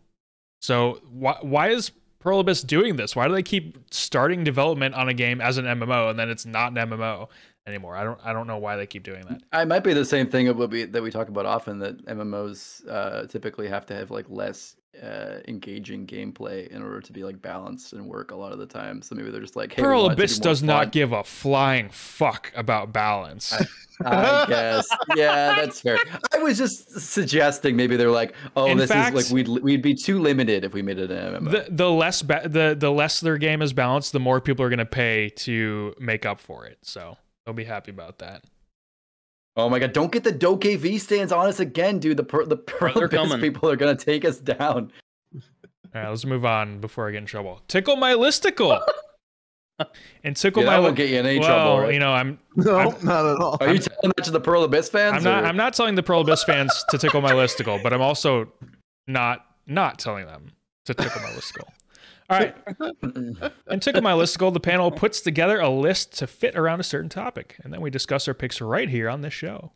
A: So why is Pearl Abyss doing this? Why do they keep starting development on a game as an MMO and then it's not an MMO? anymore. I don't know why they keep doing that.
B: It might be the same thing of that we talk about often, that MMOs typically have to have like less engaging gameplay in order to be like balanced and work a lot of the time. So maybe they're just like, hey,
A: Pearl Abyss does not give a flying fuck about balance.
B: I guess. Yeah, that's fair. I was just suggesting maybe they're like, oh, is like we'd be too limited if we made it an MMO.
A: The less their game is balanced, the more people are going to pay to make up for it. So they'll be happy about that.
B: Oh my god, don't get the Doke V stands on us again, dude. The Pearl Abyss people are going to take us down.
A: All right, let's move on before I get in trouble. Tickle my listicle. And Tickle my
B: won't get you in any trouble. Right?
A: You know, I'm
D: not at all.
B: Are you telling that to the Pearl Abyss fans?
A: I'm not telling the Pearl Abyss fans to tickle my listicle, but I'm also not telling them to tickle my listicle. All right. In Tickle My Listicle, the panel puts together a list to fit around a certain topic, and then we discuss our picks right here on this show.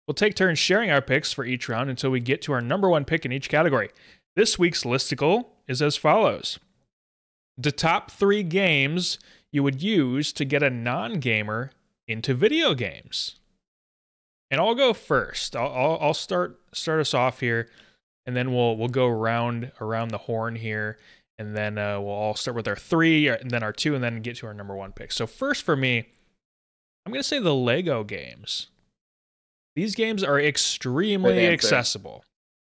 A: We'll take turns sharing our picks for each round until we get to our number one pick in each category. This week's listicle is as follows. The top 3 games you would use to get a non-gamer into video games. And I'll go first. I'll start us off here, and then we'll go around the horn here. And then we'll all start with our 3, and then our 2, and then get to our number 1 pick. So first for me, I'm going to say the Lego games. These games are extremely accessible.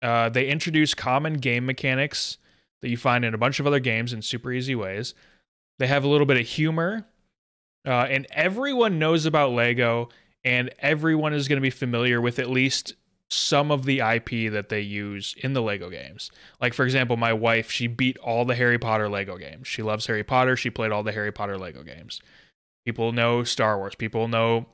A: They introduce common game mechanics that you find in a bunch of other games in super easy ways. They have a little bit of humor, and everyone knows about Lego, and everyone is going to be familiar with at least some of the IP that they use in the Lego games. Like, for example, my wife, she beat all the Harry Potter Lego games. She loves Harry Potter. She played all the Harry Potter Lego games. People know Star Wars. People know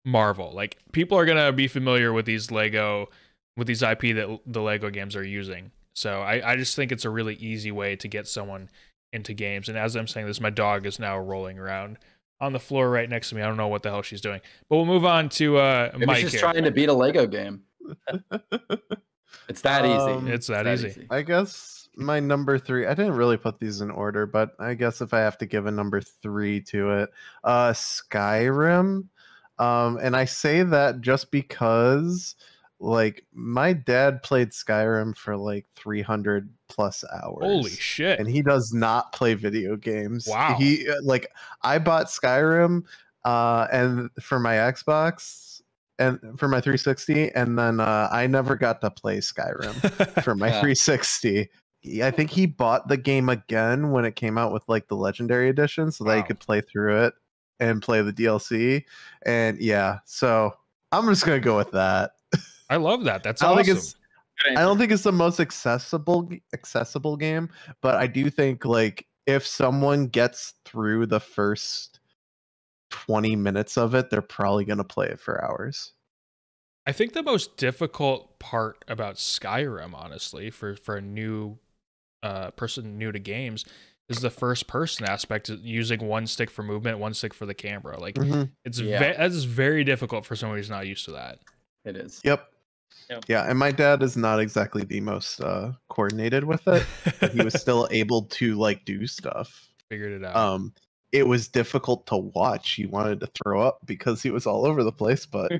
A: Marvel. Like, people are going to be familiar with these IP that the Lego games are using. So I just think it's a really easy way to get someone into games. And as I'm saying this, my dog is now rolling around on the floor right next to me. I don't know what the hell she's doing. But we'll move on to Mike.
B: She's trying to beat a Lego game. It's that easy.
A: It's that easy.
D: I guess my number 3, I didn't really put these in order, but I guess if I have to give a number 3 to it, Skyrim. And I say that just because, like, my dad played Skyrim for like 300 plus hours.
A: Holy shit.
D: And he does not play video games.
A: Wow.
D: I bought Skyrim and for my Xbox and for my 360, and then I never got to play Skyrim for my 360. I think he bought the game again when it came out with like the Legendary Edition, so that he could play through it and play the DLC. And yeah, so I'm just gonna go with that.
A: I love that. That's awesome.
D: I don't think it's the most accessible game, but I do think, like, if someone gets through the first 20 minutes of it, they're probably going to play it for hours.
A: I think the most difficult part about Skyrim, honestly, for a new person new to games, is the first person aspect, using one stick for movement, one stick for the camera. Like, that's very difficult for someone who's not used to that.
B: It is.
D: Yep. Yeah, and my dad is not exactly the most coordinated with it, but he was still able to, like, do stuff.
A: Figured it out.
D: It was difficult to watch. He wanted to throw up because he was all over the place, but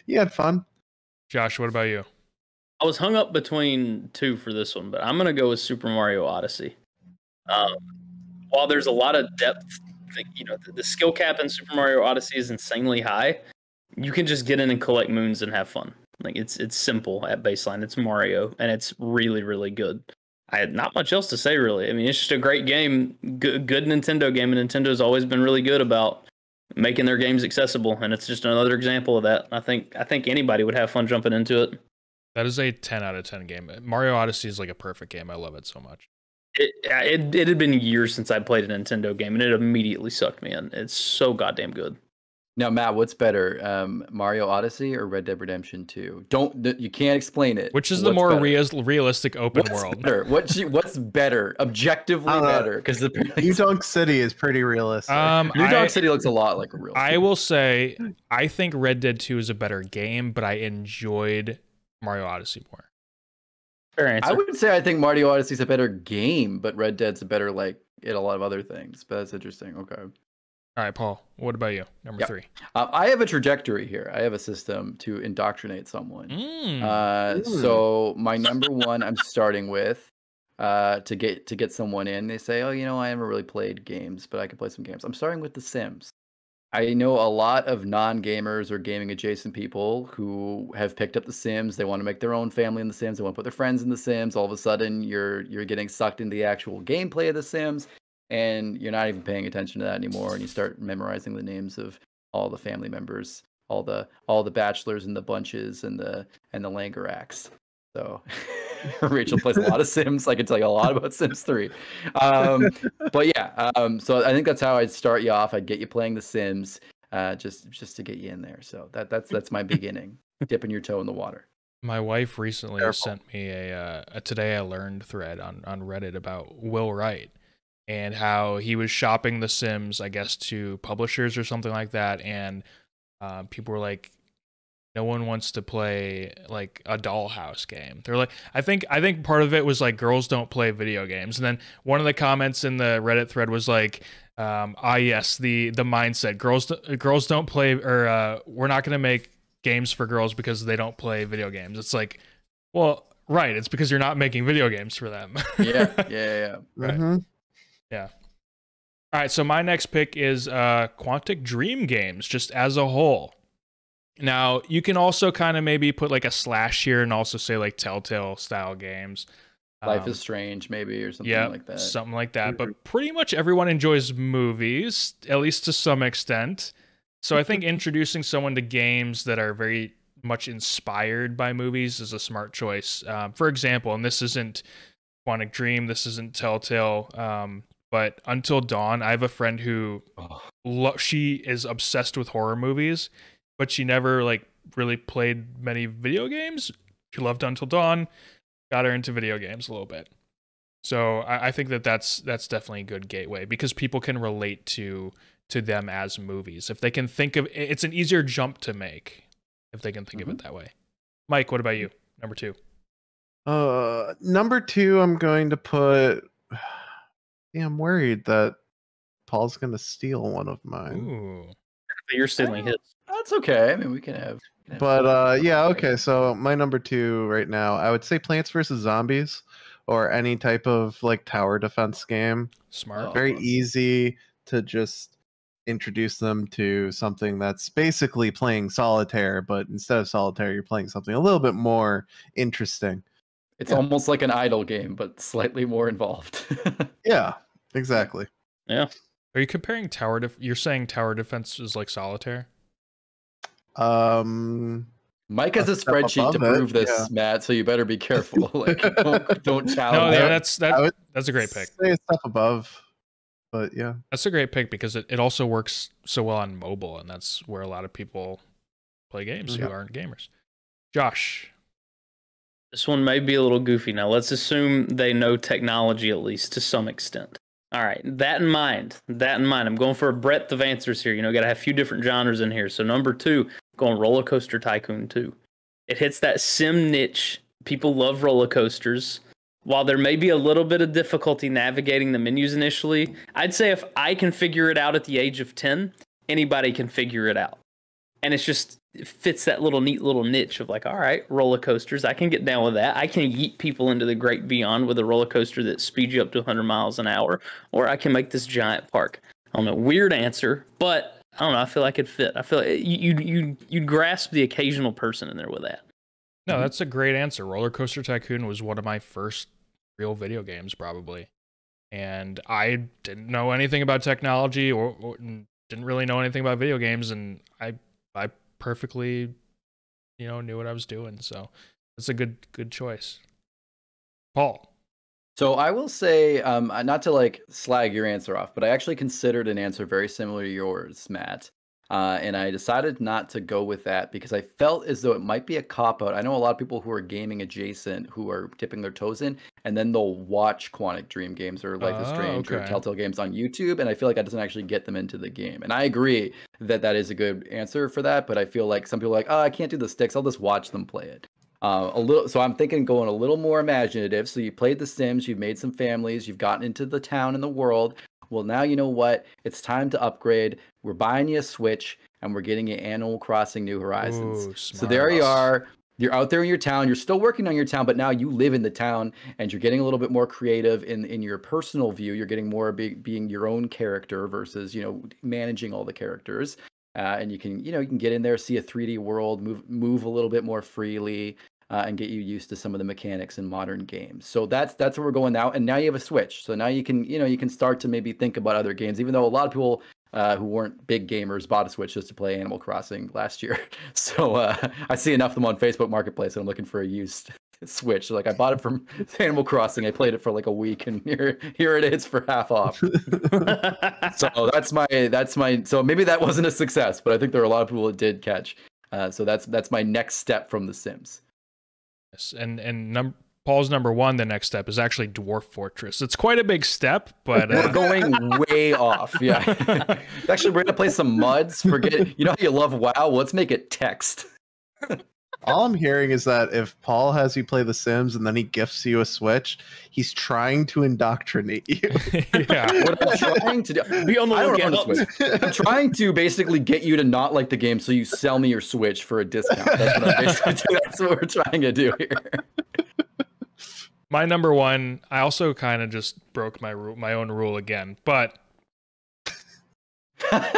D: he had fun.
A: Josh, what about you?
C: I was hung up between 2 for this one, but I'm going to go with Super Mario Odyssey. While there's a lot of depth, the skill cap in Super Mario Odyssey is insanely high. You can just get in and collect moons and have fun. Like, it's simple at baseline. It's Mario, and it's really, really good. I had not much else to say, really. I mean, it's just a great game, good Nintendo game, and Nintendo's always been really good about making their games accessible, and it's just another example of that. I think anybody would have fun jumping into it.
A: That is a 10 out of 10 game. Mario Odyssey is like a perfect game. I love it so much.
C: It had been years since I played a Nintendo game, and it immediately sucked me in. It's so goddamn good.
B: Now, Matt, what's better, Mario Odyssey or Red Dead Redemption 2? You can't explain it.
A: Which is the more realistic open world?
B: Better? What's better? Objectively better? Because
D: New Donk City is pretty realistic.
B: New Donk City looks a lot like a real.
A: I will say, I think Red Dead 2 is a better game, but I enjoyed Mario Odyssey more.
C: Fair answer.
B: I would say I think Mario Odyssey is a better game, but Red Dead's a better, like, at a lot of other things. But that's interesting. Okay.
A: All right, Paul, what about you? Number 3.
B: I have a trajectory here. I have a system to indoctrinate someone. So my number 1, I'm starting with to get someone in. They say, oh, I haven't really played games, but I can play some games. I'm starting with The Sims. I know a lot of non-gamers or gaming adjacent people who have picked up The Sims. They want to make their own family in The Sims. They want to put their friends in The Sims. All of a sudden, you're getting sucked into the actual gameplay of The Sims, and you're not even paying attention to that anymore. And you start memorizing the names of all the family members, all the bachelors and the bunches and the Langeracks. So Rachel plays a lot of Sims. I can tell you a lot about Sims 3. But yeah, so I think that's how I'd start you off. I'd get you playing The Sims, just to get you in there. So that's my beginning, dipping your toe in the water.
A: My wife recently sent me a Today I Learned thread on Reddit about Will Wright and how he was shopping The Sims, I guess, to publishers or something like that. And people were like, no one wants to play like a dollhouse game. They're like, I think part of it was like girls don't play video games. And then one of the comments in the Reddit thread was like, yes, the mindset, girls don't play, or we're not going to make games for girls because they don't play video games. It's like, well, right. It's because you're not making video games for them.
B: Yeah.
A: Right.
D: Mm-hmm.
A: Yeah. All right. So my next pick is Quantic Dream games, just as a whole. Now, you can also kind of maybe put like a slash here and also say like Telltale style games.
B: Life is Strange, maybe, or something like that.
A: Something like that. But pretty much everyone enjoys movies, at least to some extent. So I think introducing someone to games that are very much inspired by movies is a smart choice. For example, and this isn't Quantic Dream, this isn't Telltale, but Until Dawn, I have a friend who she is obsessed with horror movies, but she never like really played many video games. She loved Until Dawn, got her into video games a little bit. So I think that's definitely a good gateway because people can relate to them as movies. If they can think of it's an easier jump to make if they can think of it that way. Mike, what about you? Number 2.
D: Number 2, I'm going to put. Yeah, I'm worried that Paul's going to steal one of mine.
A: Ooh.
C: You're stealing his.
B: That's okay. I mean, we can have.
D: But yeah, okay. So my number 2 right now, I would say Plants vs Zombies, or any type of like tower defense game.
A: Smart.
D: Very easy to just introduce them to something that's basically playing solitaire, but instead of solitaire, you're playing something a little bit more interesting.
B: It's almost like an idle game, but slightly more involved.
D: Yeah, exactly.
C: Yeah.
A: Are you comparing you're saying tower defense is like solitaire?
B: Mike has a spreadsheet to prove this, Matt, so you better be careful. Like, don't challenge.
A: No, that's a great pick.
D: Say a step above, but yeah,
A: that's a great pick because it also works so well on mobile, and that's where a lot of people play games who aren't gamers. Josh,
C: this one may be a little goofy. Now, let's assume they know technology at least to some extent. All right, that in mind, I'm going for a breadth of answers here. Got to have a few different genres in here. So number 2, going Roller Coaster Tycoon 2. It hits that sim niche. People love roller coasters. While there may be a little bit of difficulty navigating the menus initially, I'd say if I can figure it out at the age of 10, anybody can figure it out. And it fits that neat little niche of like, all right, roller coasters, I can get down with that. I can yeet people into the great beyond with a roller coaster that speeds you up to 100 miles an hour, or I can make this giant park. I don't know, weird answer, but I don't know, I feel like it'd fit. I feel like you'd grasp the occasional person in there with that.
A: No, that's a great answer. Roller Coaster Tycoon was one of my first real video games, probably. And I didn't know anything about technology or didn't really know anything about video games, and I perfectly, knew what I was doing. So it's a good choice. Paul.
B: So I will say, not to like slag your answer off, but I actually considered an answer very similar to yours, Matt. And I decided not to go with that because I felt as though it might be a cop-out. I know a lot of people who are gaming adjacent who are dipping their toes in, and then they'll watch Quantic Dream games or Life is Strange or Telltale games on YouTube, and I feel like that doesn't actually get them into the game. And I agree that is a good answer for that, but I feel like some people are like, I can't do the sticks, I'll just watch them play it. So I'm thinking going a little more imaginative. So you played The Sims, you've made some families, you've gotten into the town and the world. Well, now you know what? It's time to upgrade. We're buying you a Switch, and we're getting you Animal Crossing New Horizons.
A: Ooh,
B: so there you are. You're out there in your town. You're still working on your town, but now you live in the town, and you're getting a little bit more creative in your personal view. You're getting more being your own character versus, you know, managing all the characters. And you can get in there, see a 3D world, move a little bit more freely, and get you used to some of the mechanics in modern games. So that's where we're going now. And now you have a Switch, so now you can start to maybe think about other games. Even though a lot of people who weren't big gamers bought a Switch just to play Animal Crossing last year. So I see enough of them on Facebook Marketplace, and I'm looking for a used Switch. So, like, I bought it from Animal Crossing. I played it for like a week, and here it is for half off. So that's my. So maybe that wasn't a success, but I think there are a lot of people that did catch. So that's my next step from The Sims.
A: Yes, and Paul's number one. The next step is actually Dwarf Fortress. It's quite a big step, but
B: we're going way off. Yeah, actually, we're gonna play some muds. Forget. You know how you love WoW? Well, let's make it text.
D: All I'm hearing is that if Paul has you play The Sims and then he gifts you a Switch, he's trying to indoctrinate you.
A: Yeah.
B: What I'm trying to do, I'm trying to basically get you to not like the game, so you sell me your Switch for a discount. That's what I'm basically doing. That's what we're trying to do here.
A: My number one, I also kind of just broke my own rule again, but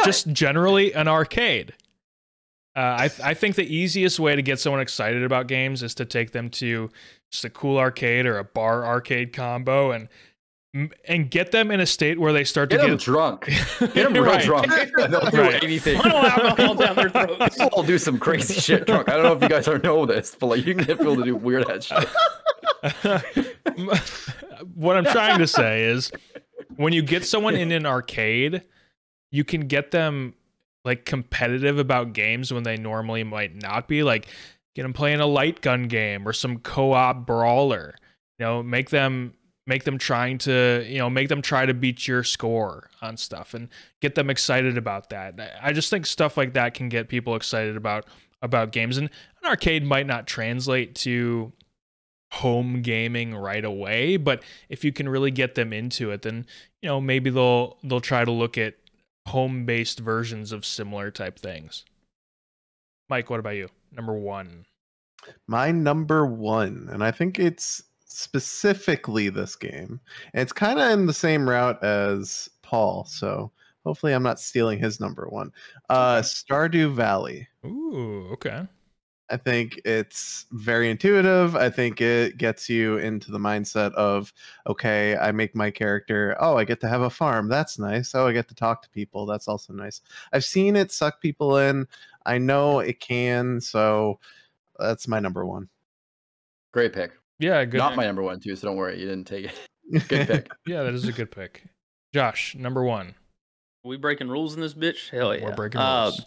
A: just generally an arcade. I think the easiest way to get someone excited about games is to take them to just a cool arcade or a bar arcade combo and get them in a state where they start to get
B: drunk. Get them real drunk. They'll do anything.
C: Funnel alcohol down their throats.
B: People do some crazy shit drunk. I don't know if you guys know this, but like, you can get people to do weird ass shit.
A: What I'm trying to say is, when you get someone in an arcade, you can get them like competitive about games when they normally might not be. Like, get them playing a light gun game or some co-op brawler. You know, make them trying to, make them try to beat your score on stuff and get them excited about that. I just think stuff like that can get people excited about games. And an arcade might not translate to home gaming right away, but if you can really get them into it, then maybe they'll try to look at home-based versions of similar type things. Mike, what about you? Number one.
D: My number one, and I think it's specifically this game. And it's kind of in the same route as Paul, so hopefully I'm not stealing his number one. Stardew Valley.
A: Ooh, okay.
D: I think it's very intuitive. I think it gets you into the mindset of, okay, I make my character. Oh, I get to have a farm. That's nice. Oh, I get to talk to people. That's also nice. I've seen it suck people in. I know it can. So that's my number one.
B: Great pick.
A: Yeah, good.
B: Not my number one too. So don't worry, you didn't take it. Good pick.
A: Yeah, that is a good pick. Josh, number one.
C: Are we breaking rules in this bitch? Hell yeah.
A: We're breaking rules.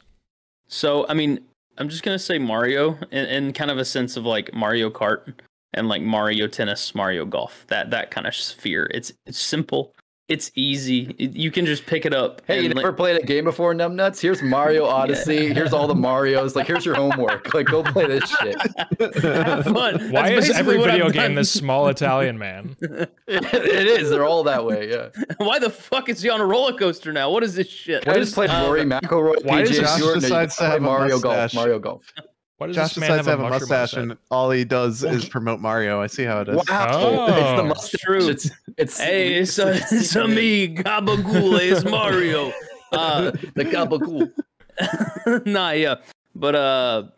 C: So, I mean, I'm just going to say Mario in kind of a sense of like Mario Kart and like Mario Tennis, Mario Golf, that kind of sphere. It's simple. It's easy. You can just pick it up.
B: Hey, you never played a game before, Numbnuts? Here's Mario Odyssey. Yeah. Here's all the Marios. Like, here's your homework. Like, go play this shit.
C: Have fun.
A: Why is every video game this small Italian man?
B: It is. They're all that way, yeah.
C: Why the fuck is he on a roller coaster now? What is this shit?
B: I just played Rory McIlroy, PGA Tour,
D: decides to have
B: Mario Golf. Mario Golf.
A: Why does
D: Josh decides to have a mustache, and all he does is promote Mario. I see how it is.
B: Wow, it's the mustache.
C: True. It's me, Gabagool is Mario.
B: The Gabagool.
C: Nah, yeah, but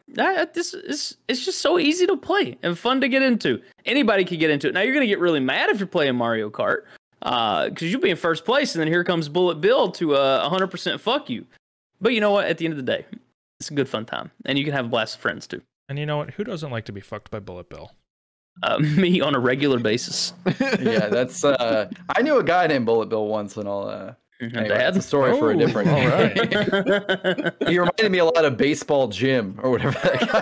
C: it's just so easy to play and fun to get into. Anybody can get into it. Now you're gonna get really mad if you're playing Mario Kart, because you'll be in first place, and then here comes Bullet Bill to 100% fuck you. But you know what? At the end of the day, it's a good fun time, and you can have a blast with friends too.
A: And you know what? Who doesn't like to be fucked by Bullet Bill?
C: Me on a regular basis.
B: Yeah, that's. I knew a guy named Bullet Bill once, and all. Anyway, that's a story for a different.
A: All right.
B: He reminded me a lot of Baseball Jim or whatever that guy.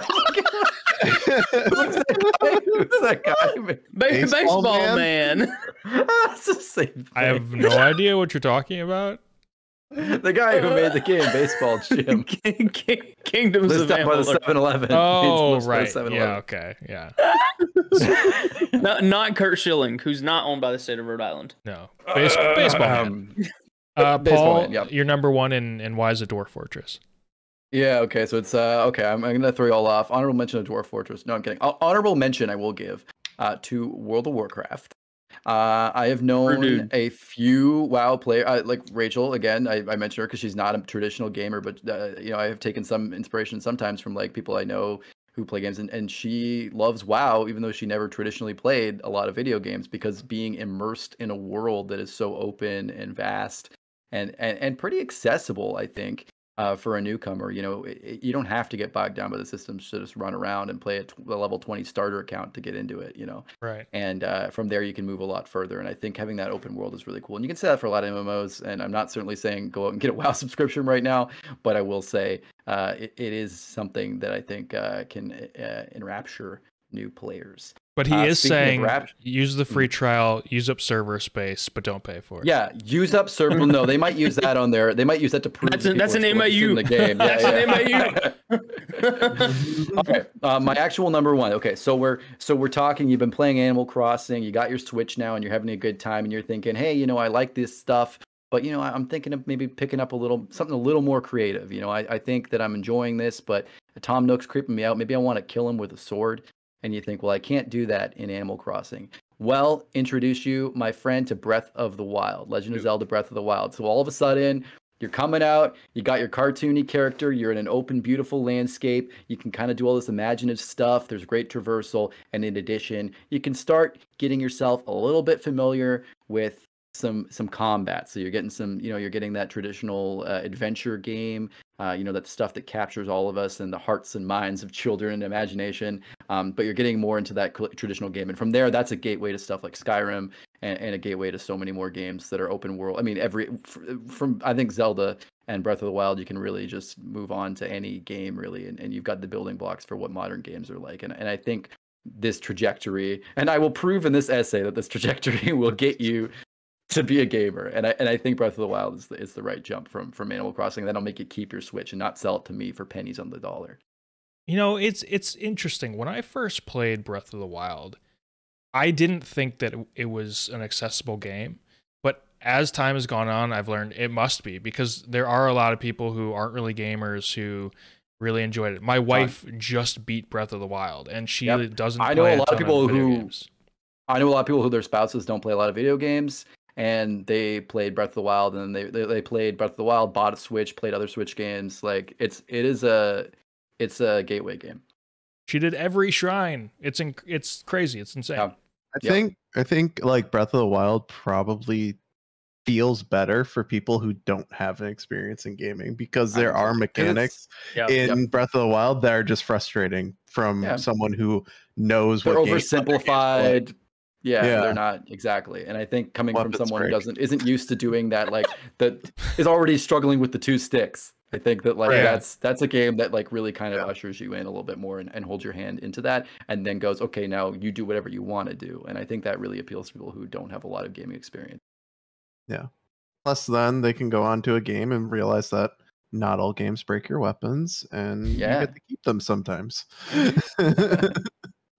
B: Who's that guy?
C: Baseball man.
B: That's the same.
A: I have no idea what you're talking about.
B: The guy who made the game, Baseball Jim.
C: Kingdoms of
B: by the 7-Eleven.
A: Oh, right. Yeah, okay. Yeah.
C: Not Kurt Schilling, who's not owned by the state of Rhode Island.
A: No. Baseball man. Paul, you're number one in why is it Dwarf Fortress?
B: Yeah, okay, so it's okay. I'm gonna throw you all off. Honorable mention of Dwarf Fortress. No, I'm kidding. Honorable mention I will give to World of Warcraft. I have known a few WoW players, like Rachel. Again, I mentioned her because she's not a traditional gamer, but I have taken some inspiration sometimes from like people I know who play games, and she loves WoW, even though she never traditionally played a lot of video games, because being immersed in a world that is so open and vast and pretty accessible, I think. For a newcomer, you don't have to get bogged down by the systems to just run around and play a level 20 starter account to get into it,
A: Right.
B: And from there you can move a lot further. And I think having that open world is really cool. And you can say that for a lot of MMOs. And I'm not certainly saying go out and get a WoW subscription right now, but I will say it is something that I think can enrapture new players.
A: But he is saying use the free trial, use up server space, but don't pay for it.
B: Yeah, use up server. Well, no, they might use that on there. They might use that to prove
C: that's an MAU
B: in the game. Yeah,
C: that's an MAU.
B: Okay, my actual number one. Okay, so we're talking. You've been playing Animal Crossing. You got your Switch now, and you're having a good time. And you're thinking, hey, I like this stuff, but I'm thinking of maybe picking up something a little more creative. I think that I'm enjoying this, but Tom Nook's creeping me out. Maybe I want to kill him with a sword. And you think, well, I can't do that in Animal Crossing. Well, introduce you, my friend, to Breath of the Wild, Legend of Zelda Breath of the Wild. So all of a sudden, you're coming out, you got your cartoony character, you're in an open, beautiful landscape. You can kind of do all this imaginative stuff. There's great traversal. And in addition, you can start getting yourself a little bit familiar with some combat. So you're getting you're getting that traditional adventure game, that stuff that captures all of us and the hearts and minds of children and imagination. But you're getting more into that traditional game. And from there, that's a gateway to stuff like Skyrim and a gateway to so many more games that are open world. I mean, from I think Zelda and Breath of the Wild, you can really just move on to any game really. And you've got the building blocks for what modern games are like. And I think this trajectory, and I will prove in this essay that this trajectory will get you to be a gamer, and I think Breath of the Wild is the right jump from Animal Crossing. That'll make you keep your Switch and not sell it to me for pennies on the dollar.
A: It's interesting. When I first played Breath of the Wild, I didn't think that it was an accessible game, but as time has gone on, I've learned it must be, because there are a lot of people who aren't really gamers who really enjoyed it. My wife just beat Breath of the Wild, and she doesn't. I know a lot of people
B: who their spouses don't play a lot of video games. And they played Breath of the Wild, and they played Breath of the Wild, bought a Switch, played other Switch games. Like it's a gateway game.
A: She did every shrine. It's crazy. It's insane.
D: Yeah. I think like Breath of the Wild probably feels better for people who don't have an experience in gaming, because there are mechanics in Breath of the Wild that are just frustrating from someone who knows
B: they're oversimplified. Yeah, they're not exactly. And I think coming from someone who isn't used to doing that, like that is already struggling with the two sticks. I think that that's a game that like really kind of ushers you in a little bit more and holds your hand into that, and then goes, okay, now you do whatever you want to do. And I think that really appeals to people who don't have a lot of gaming experience.
D: Yeah. Plus then they can go on to a game and realize that not all games break your weapons, and you get to keep them sometimes.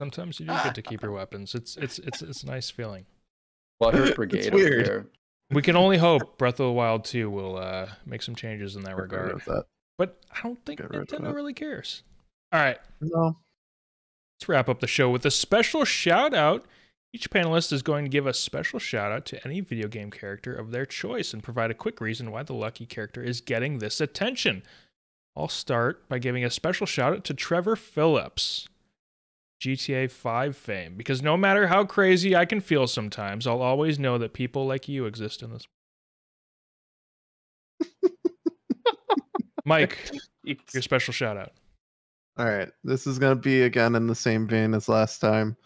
A: Sometimes you do get to keep your weapons. It's a nice feeling.
B: Water Brigade.
D: It's weird.
A: We can only hope Breath of the Wild 2 will make some changes in that regard. But I don't think Nintendo really cares. All right.
D: No.
A: Let's wrap up the show with a special shout out. Each panelist is going to give a special shout out to any video game character of their choice and provide a quick reason why the lucky character is getting this attention. I'll start by giving a special shout out to Trevor Phillips, GTA 5 fame, because no matter how crazy I can feel sometimes, I'll always know that people like you exist in this. Mike, your special shout out.
D: All right, this is going to be again in the same vein as last time.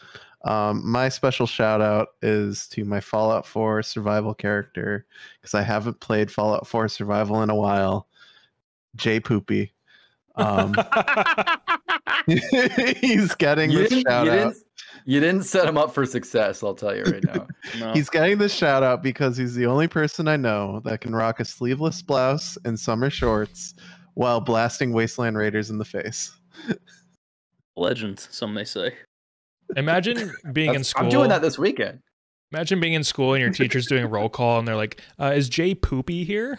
D: My special shout out is to my Fallout 4 survival character, because I haven't played Fallout 4 survival in a while. Jay Poopy. He's getting this shout out.
B: You didn't set him up for success, I'll tell you right now.
D: No. He's getting this shout out because he's the only person I know that can rock a sleeveless blouse and summer shorts while blasting Wasteland Raiders in the face.
C: Legend, some may say.
A: Imagine being in school.
B: I'm doing that this weekend.
A: Imagine being in school and your teacher's doing a roll call and they're like, is Jay Poopy here?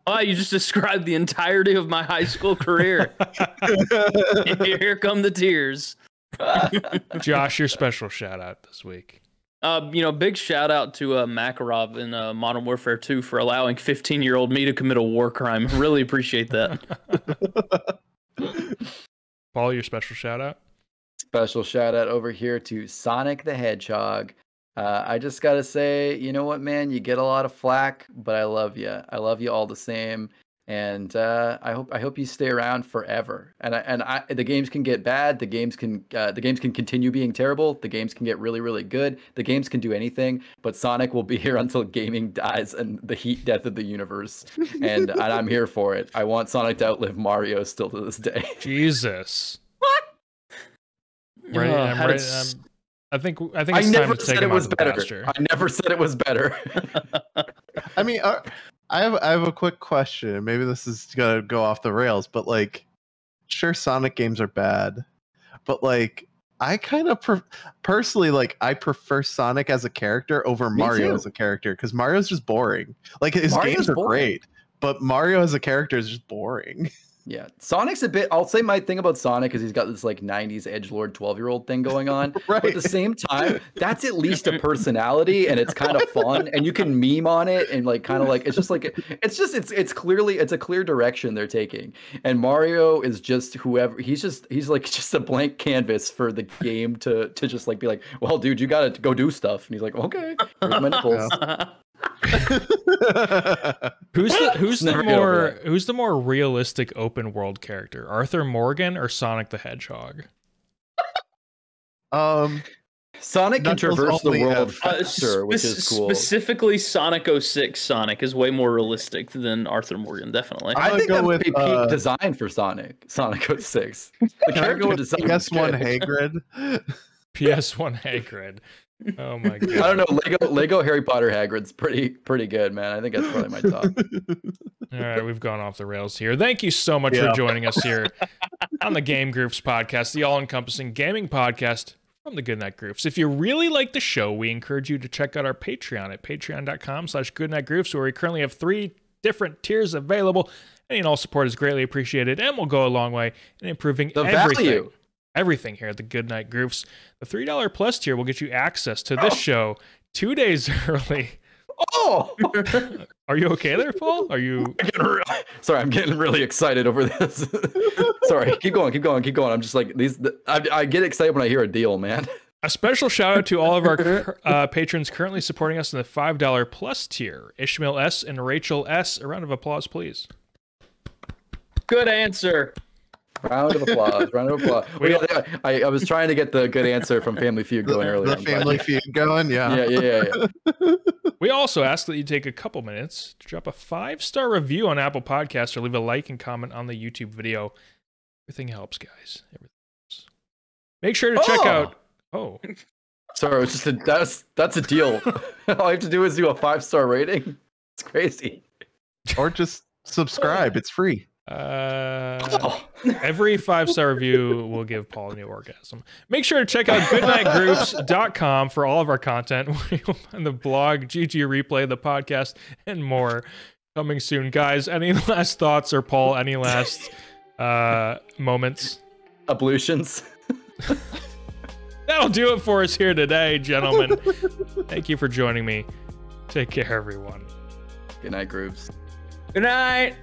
C: Oh, you just described the entirety of my high school career. Here come the tears.
A: Josh, your special shout out this week.
C: Big shout out to Makarov in Modern Warfare 2 for allowing 15-year-old me to commit a war crime. Really appreciate that.
A: Paul, your special shout out?
B: Special shout out over here to Sonic the Hedgehog. I just gotta say, you know what, man? You get a lot of flack, but I love you. I love you all the same, and I hope you stay around forever. And the games can get bad. The games can continue being terrible. The games can get really, really good. The games can do anything, but Sonic will be here until gaming dies and the heat death of the universe. And I'm here for it. I want Sonic to outlive Mario still to this day.
A: Jesus.
C: What?
A: I think it's time to take him out of the pasture.
B: I never said it was better.
D: I mean, I have a quick question. Maybe this is gonna go off the rails, but like, sure, Sonic games are bad, but like, I kind of personally like I prefer Sonic as a character over Mario as a character because Mario's just boring. Like his games are great, but Mario as a character is just boring.
B: Yeah, Sonic's a bit. I'll say my thing about Sonic is he's got this like '90s edgelord 12-year-old thing going on,
D: right.
B: But at the same time, that's at least a personality, and it's kind of fun, and you can meme on it, and like kind of like it's a clear direction they're taking. And Mario is just whoever he's like just a blank canvas for the game to just like be like, well, dude, you gotta go do stuff, and he's like, okay, here's my nipples.
A: Who's the more realistic open world character, Arthur Morgan or Sonic the Hedgehog?
B: Sonic can traverse the world faster, which is cool.
C: Specifically, Sonic 06 Sonic is way more realistic than Arthur Morgan, definitely.
B: I think that would be peak design for Sonic 06. The character design
D: PS1 Hagrid.
A: PS1 Hagrid. Oh my god!
B: I don't know. Lego Harry Potter Hagrid's pretty good, man. I think that's probably my top.
A: All right, we've gone off the rails here. Thank you so much for joining us here on the Game Groofs podcast, the all-encompassing gaming podcast from the Goodnight Groofs. If you really like the show, we encourage you to check out our Patreon at patreon.com/goodnightgroofs, where we currently have 3 different tiers available. Any and all support is greatly appreciated and will go a long way in improving everything here at the Goodnight Groofs. The $3 plus tier will get you access to this show 2 days early.
B: Oh,
A: are you okay there, Paul? Are you?
B: Sorry, I'm getting really excited over this. Sorry, keep going. I'm just like I get excited when I hear a deal, man.
A: A special shout out to all of our patrons currently supporting us in the $5 plus tier: Ishmael S. and Rachel S. A round of applause, please.
C: Good answer.
B: Round of applause. I was trying to get the good answer from Family Feud going earlier.
D: The Family Feud going,
B: yeah.
A: We also ask that you take a couple minutes to drop a 5-star review on Apple Podcasts or leave a like and comment on the YouTube video. Everything helps, guys. Everything helps. Make sure to check out. Oh,
B: sorry, it's just that's a deal. All I have to do is do a 5-star rating. It's crazy.
D: Or just subscribe. It's free.
A: Every 5-star review will give Paul a new orgasm. Make sure to check out goodnightgroofs.com for all of our content. You'll find the blog, GG Replay, the podcast, and more coming soon. Guys, any last thoughts, or Paul, any last moments?
B: Ablutions.
A: That'll do it for us here today, gentlemen. Thank you for joining me. Take care, everyone.
B: Good night, Groofs.
C: Good night.